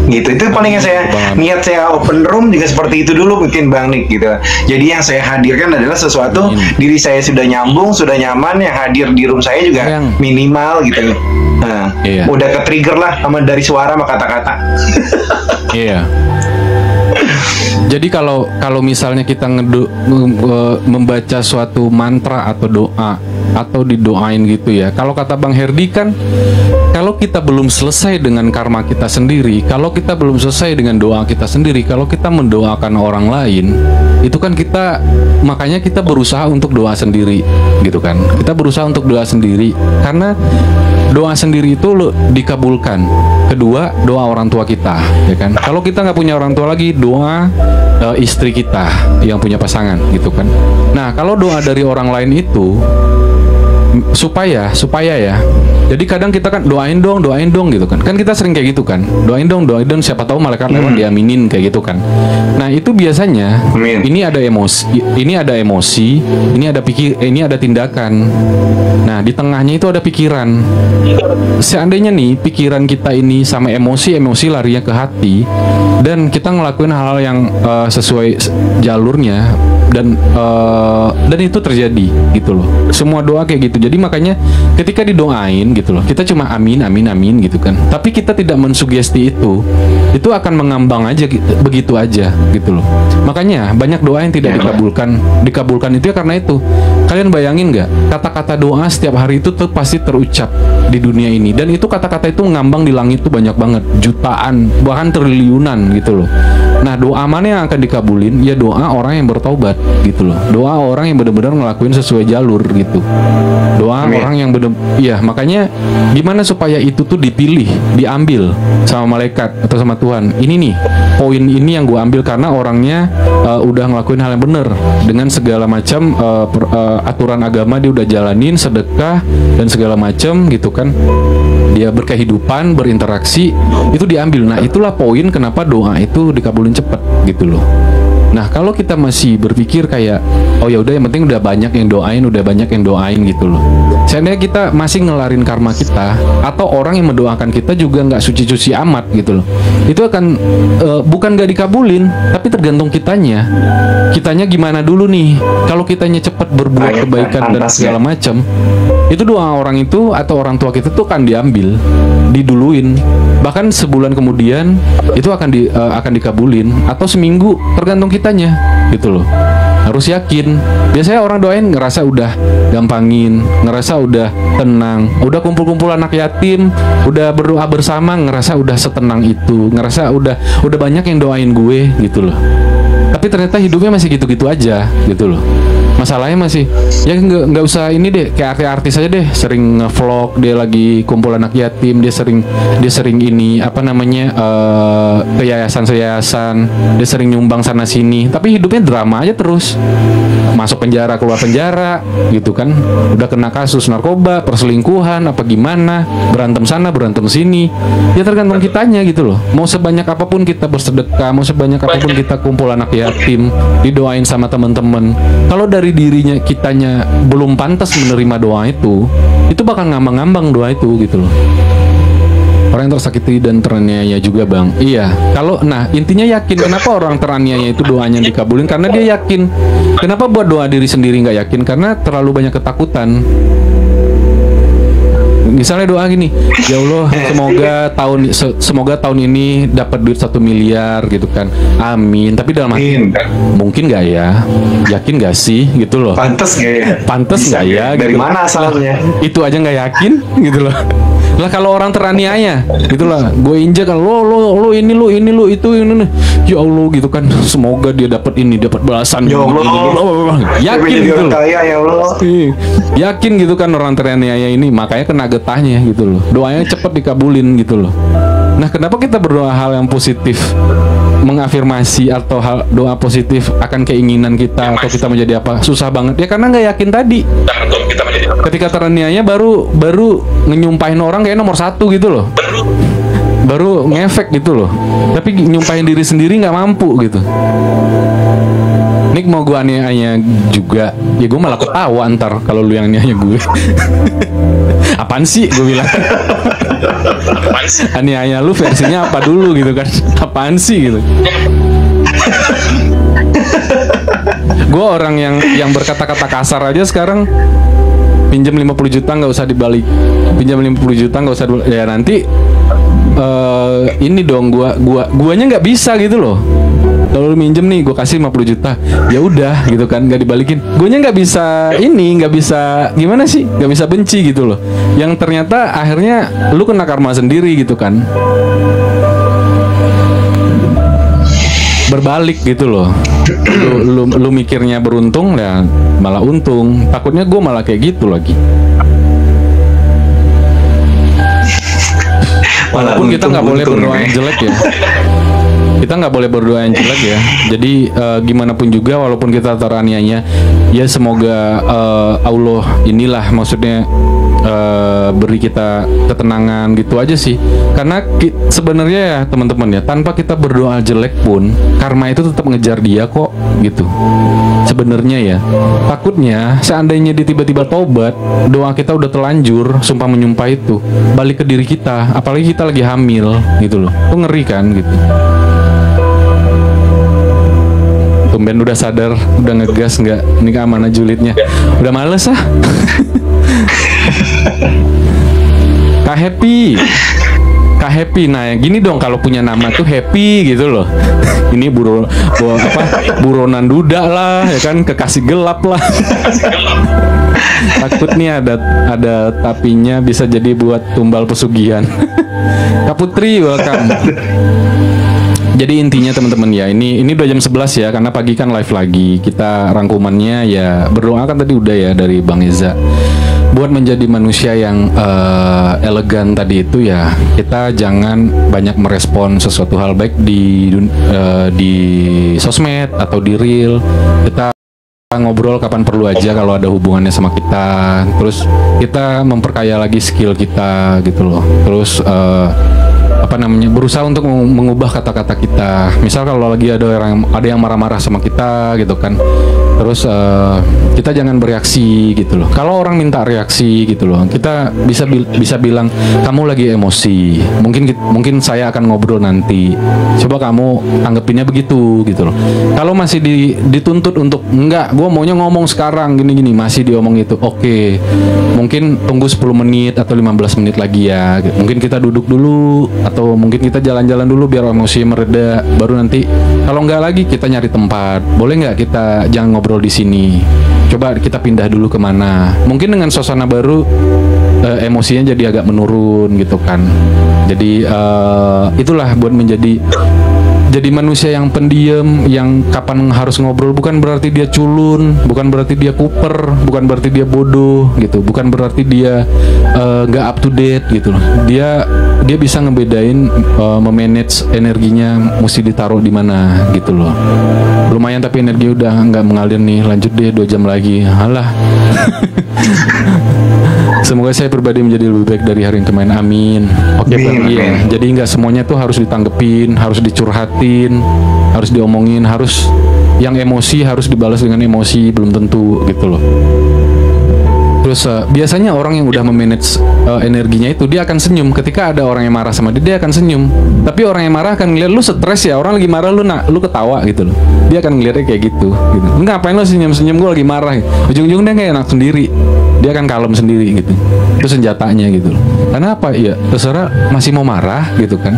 [SPEAKER 2] Gitu, itu palingnya niat saya open room juga seperti itu dulu mungkin Bang Nick gitu. Jadi yang saya hadirkan adalah sesuatu diri saya sudah nyambung, sudah nyaman, yang hadir di room saya juga minimal gitu. Nah, udah ke trigger lah sama dari suara sama kata-kata.
[SPEAKER 1] Iya. Jadi kalau misalnya kita membaca suatu mantra atau doa atau didoain gitu ya. Kalau kata Bang Herdi kan, kalau kita belum selesai dengan karma kita sendiri, kalau kita belum selesai dengan doa kita sendiri, kalau kita mendoakan orang lain, itu kan makanya kita berusaha untuk doa sendiri gitu kan. Kita berusaha untuk doa sendiri karena doa sendiri itu dikabulkan. Kedua, doa orang tua kita, ya kan. Kalau kita nggak punya orang tua lagi, doa istri kita yang punya pasangan, gitu kan. Nah, kalau doa dari orang lain itu supaya ya. Jadi kadang kita kan doain dong gitu kan. Kan kita sering kayak gitu kan. Doain dong, siapa tahu malaikat lewat diaminin kayak gitu kan. Nah, itu biasanya ini ada emosi, ini ada tindakan. Nah, di tengahnya itu ada pikiran. Seandainya nih pikiran kita ini sama emosi larinya ke hati, dan kita ngelakuin hal-hal yang sesuai jalurnya, dan itu terjadi gitu loh. Semua doa kayak gitu. Jadi makanya ketika didoain gitu loh, kita cuma amin gitu kan. Tapi kita tidak mensugesti itu akan mengambang aja begitu aja gitu loh. Makanya banyak doa yang tidak dikabulkan itu ya karena itu. Kalian bayangin nggak, kata-kata doa setiap hari itu tuh pasti terucap di dunia ini, dan itu kata-kata itu ngambang di langit tuh banyak banget, jutaan bahkan triliunan gitu loh. Nah, doa mana yang akan dikabulin? Ya doa orang yang bertobat gitu loh. Doa orang yang benar-benar ngelakuin sesuai jalur gitu. Doa orang yang ya makanya gimana supaya itu tuh dipilih, diambil sama malaikat atau sama Tuhan. Ini nih poin ini yang gue ambil karena orangnya udah ngelakuin hal yang benar dengan segala macam aturan agama dia udah jalanin, sedekah dan segala macam gitu kan. Dia berkehidupan, berinteraksi, itu diambil. Nah, itulah poin kenapa doa itu dikabulin cepat gitu loh. Nah, kalau kita masih berpikir kayak, oh ya udah, yang penting udah banyak yang doain gitu loh. Seandainya kita masih ngelarin karma kita, atau orang yang mendoakan kita juga nggak suci-suci amat gitu loh, itu akan bukan nggak dikabulin, tapi tergantung kitanya. Kitanya gimana dulu nih. Kalau kitanya cepat berbuat kebaikan dan segala macam, itu doa orang itu atau orang tua kita tuh akan diambil, diduluin. Bahkan sebulan kemudian itu akan dikabulin, atau seminggu, tergantung kitanya gitu loh. Harus yakin. Biasanya orang doain ngerasa udah gampangin, ngerasa udah tenang, udah kumpul-kumpul anak yatim, udah berdoa bersama, ngerasa udah setenang itu, ngerasa udah banyak yang doain gue gitu loh. Tapi ternyata hidupnya masih gitu-gitu aja gitu loh. Masalahnya masih, ya nggak usah ini deh, kayak artis aja deh, sering nge-vlog dia lagi kumpul anak yatim, dia sering ini apa namanya, ke yayasan, dia sering nyumbang sana sini, tapi hidupnya drama aja terus, masuk penjara keluar penjara gitu kan, udah kena kasus narkoba, perselingkuhan, apa gimana, berantem sana berantem sini. Ya tergantung kitanya gitu loh. Mau sebanyak apapun kita bersedekah, mau sebanyak apapun kita kumpul anak yatim, didoain sama teman-teman, kalau dari dirinya kitanya belum pantas menerima doa itu bakal ngambang-ngambang doa itu gitu loh. Orang yang tersakiti dan teraniaya juga, Bang. Iya, kalau intinya yakin. Kenapa orang teraniaya itu doanya dikabulin? Karena dia yakin. Kenapa buat doa diri sendiri nggak yakin? Karena terlalu banyak ketakutan. Misalnya doa gini, ya Allah, semoga tahun ini dapat duit 1 miliar gitu kan, amin. Tapi dalam hati, mungkin nggak ya, yakin nggak sih gitu loh.
[SPEAKER 2] Pantes nggak ya?
[SPEAKER 1] Gitu
[SPEAKER 2] Dari mana asalnya?
[SPEAKER 1] Itu aja nggak yakin gitu loh. Lah kalau orang teraniaya gitulah, gue injek kan, lo ini itu ini, ya Allah gitu kan, semoga dia dapat ini, dapat balasan,
[SPEAKER 2] ya Allah,
[SPEAKER 1] yakin gitu loh.
[SPEAKER 2] Ya Allah.
[SPEAKER 1] Yakin gitu kan orang teraniaya ini, makanya kena getahnya gitu loh, doanya cepet dikabulin gitu loh. Nah, kenapa kita berdoa hal yang positif, mengafirmasi atau doa positif akan keinginan kita atau kita menjadi apa, susah banget ya, karena nggak yakin tadi. Ketika teraniaya baru ngenyumpahin orang kayak nomor 1 gitu loh, baru ngefek gitu loh, tapi nyumpahin diri sendiri nggak mampu gitu. Nik mau gue aniaya juga, ya gue malah ketawa ntar kalau lu yang aniaya gue. Apaan sih gue bilang. Aniaya lu versinya apa dulu gitu kan, apaan sih gitu. Gue orang yang berkata-kata kasar aja sekarang. Pinjam 50 juta nggak usah dibalik, pinjam 50 juta nggak usah dibalik. Ya nanti ini dong, guanya nggak bisa gitu loh. Kalau lu minjem nih, gue kasih 50 juta, ya udah gitu kan, nggak dibalikin. Guanya nggak bisa nggak bisa gimana sih, nggak bisa benci gitu loh. Yang ternyata akhirnya lu kena karma sendiri gitu kan. Berbalik gitu loh. Lu mikirnya beruntung, ya malah untung. Takutnya gue malah kayak gitu lagi. Walaupun kita nggak boleh berdoa yang jelek ya. Kita nggak boleh berdoa yang jelek ya. Jadi gimana pun juga, walaupun kita teraniaya, ya semoga Allah inilah maksudnya beri kita ketenangan gitu aja sih. Karena sebenarnya ya teman-teman ya, tanpa kita berdoa jelek pun karma itu tetap ngejar dia kok gitu. Sebenarnya ya, takutnya seandainya dia tiba-tiba tobat, doa kita udah telanjur, sumpah menyumpah itu balik ke diri kita, apalagi kita lagi hamil gitu loh. Itu ngeri kan gitu. Tumben udah sadar, udah ngegas nggak? Ini keamanan julidnya. Udah males ah. Kak Happy, nah gini dong, kalau punya nama tuh Happy gitu loh. Ini buronan duda lah, ya kan, kekasih gelap lah. Takut nih ada tapinya bisa jadi buat tumbal pesugihan. Kak Putri, welcome. Jadi intinya teman-teman ya, ini udah jam 11 ya, karena pagi kan live lagi. Kita rangkumannya ya, berdoa kan tadi udah ya dari Bang Eza. Buat menjadi manusia yang elegan tadi itu ya, kita jangan banyak merespon sesuatu hal baik di sosmed atau di real. Kita ngobrol kapan perlu aja kalau ada hubungannya sama kita. Terus kita memperkaya lagi skill kita gitu loh. Terus apa namanya, berusaha untuk mengubah kata-kata kita. Misal kalau lagi ada yang marah-marah sama kita gitu kan, terus kita jangan bereaksi gitu loh. Kalau orang minta reaksi gitu loh, kita bisa bilang kamu lagi emosi. Mungkin saya akan ngobrol nanti. Coba kamu tanggepinnya begitu gitu loh. Kalau masih dituntut untuk enggak, gue maunya ngomong sekarang gini-gini, masih diomong itu. Oke, mungkin tunggu 10 menit atau 15 menit lagi ya. Mungkin kita duduk dulu atau mungkin kita jalan-jalan dulu biar emosi mereda. Baru nanti kalau nggak lagi kita nyari tempat. Boleh nggak kita jangan ngobrol di sini? Coba kita pindah dulu kemana? Mungkin dengan suasana baru emosinya jadi agak menurun gitu kan. Jadi itulah buat jadi manusia yang pendiam, yang kapan harus ngobrol. Bukan berarti dia culun, bukan berarti dia kuper, bukan berarti dia bodoh gitu, bukan berarti dia nggak up to date gitu loh. Dia bisa ngebedain memanage energinya mesti ditaruh di mana gitu loh. Lumayan tapi energi udah nggak mengalir nih, lanjut deh 2 jam lagi. Alah. Semoga saya pribadi menjadi lebih baik dari hari yang kemarin. Amin. Oke, Bang. Iya. Jadi nggak semuanya tuh harus ditanggepin, harus dicurhatin, harus diomongin, harus yang emosi harus dibalas dengan emosi, belum tentu gitu loh. Terus biasanya orang yang udah memanage energinya itu dia akan senyum. Ketika ada orang yang marah sama dia akan senyum. Tapi orang yang marah akan ngeliat lu stres ya, orang lagi marah lu ketawa gitu loh. Dia akan ngeliatnya kayak gitu. Lu ngapain lu senyum-senyum, gue lagi marah. Ujung-ujungnya dia kayak enak sendiri. Dia akan kalem sendiri gitu. Itu senjatanya gitu loh. Karena apa? Ya terserah, masih mau marah gitu kan,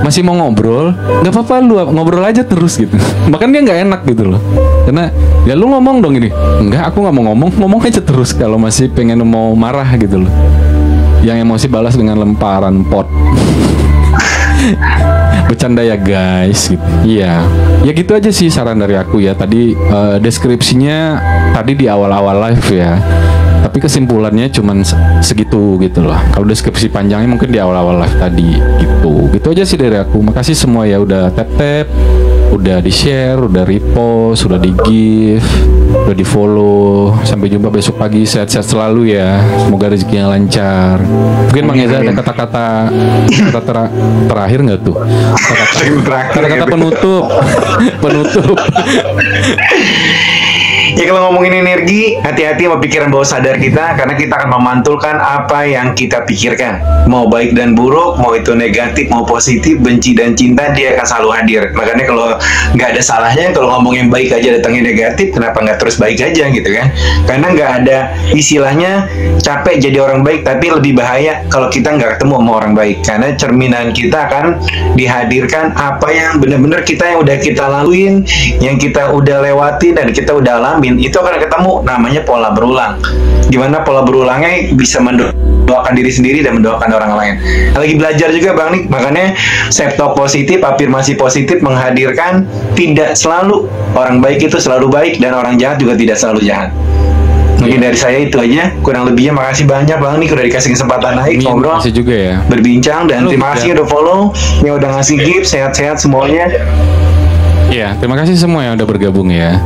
[SPEAKER 1] masih mau ngobrol, nggak apa-apa lu ngobrol aja terus gitu. Bahkan dia nggak enak gitu loh. Karena ya lu ngomong dong ini. Enggak, aku nggak mau ngomong aja terus kalau masih pengen mau marah gitu loh. Yang emosi balas dengan lemparan pot. Bercanda ya guys gitu. Iya. Ya gitu aja sih saran dari aku ya. Tadi deskripsinya tadi di awal-awal live ya. Tapi kesimpulannya cuman segitu gitu loh. Kalau deskripsi panjangnya mungkin di awal-awal live tadi gitu. Gitu aja sih dari aku. Makasih semua ya udah tap-tap, udah di-share, udah repost, udah di-give, udah di-follow. Sampai jumpa besok pagi, sehat-sehat selalu ya. Semoga rezekinya lancar. Mungkin Bang Eza ada kata-kata terakhir nggak tuh? Kata-kata penutup. Penutup.
[SPEAKER 2] Ya kalau ngomongin energi, hati-hati sama pikiran bawah sadar kita, karena kita akan memantulkan apa yang kita pikirkan. Mau baik dan buruk, mau itu negatif, mau positif, benci dan cinta, dia akan selalu hadir. Makanya kalau nggak ada salahnya, kalau ngomong yang baik aja datangnya negatif, kenapa nggak terus baik aja gitu kan? Karena nggak ada istilahnya capek jadi orang baik, tapi lebih bahaya kalau kita nggak ketemu sama orang baik. Karena cerminan kita akan dihadirkan apa yang benar-benar yang udah kita laluin, yang kita udah lewatin dan kita udah alami. Itu akan ketemu, namanya pola berulang. Gimana pola berulangnya bisa mendoakan diri sendiri dan mendoakan orang lain. Lagi belajar juga Bang Nik, makanya self talk positif, afirmasi positif menghadirkan tidak selalu orang baik itu selalu baik dan orang jahat juga tidak selalu jahat. Mungkin dari saya itu aja, kurang lebihnya makasih banyak Bang Nik udah dikasih kesempatan naik ngobrol,
[SPEAKER 1] makasih juga ya,
[SPEAKER 2] berbincang, dan terima kasih udah follow, yang udah ngasih gift, sehat-sehat semuanya.
[SPEAKER 1] Ya, terima kasih semua yang udah bergabung ya.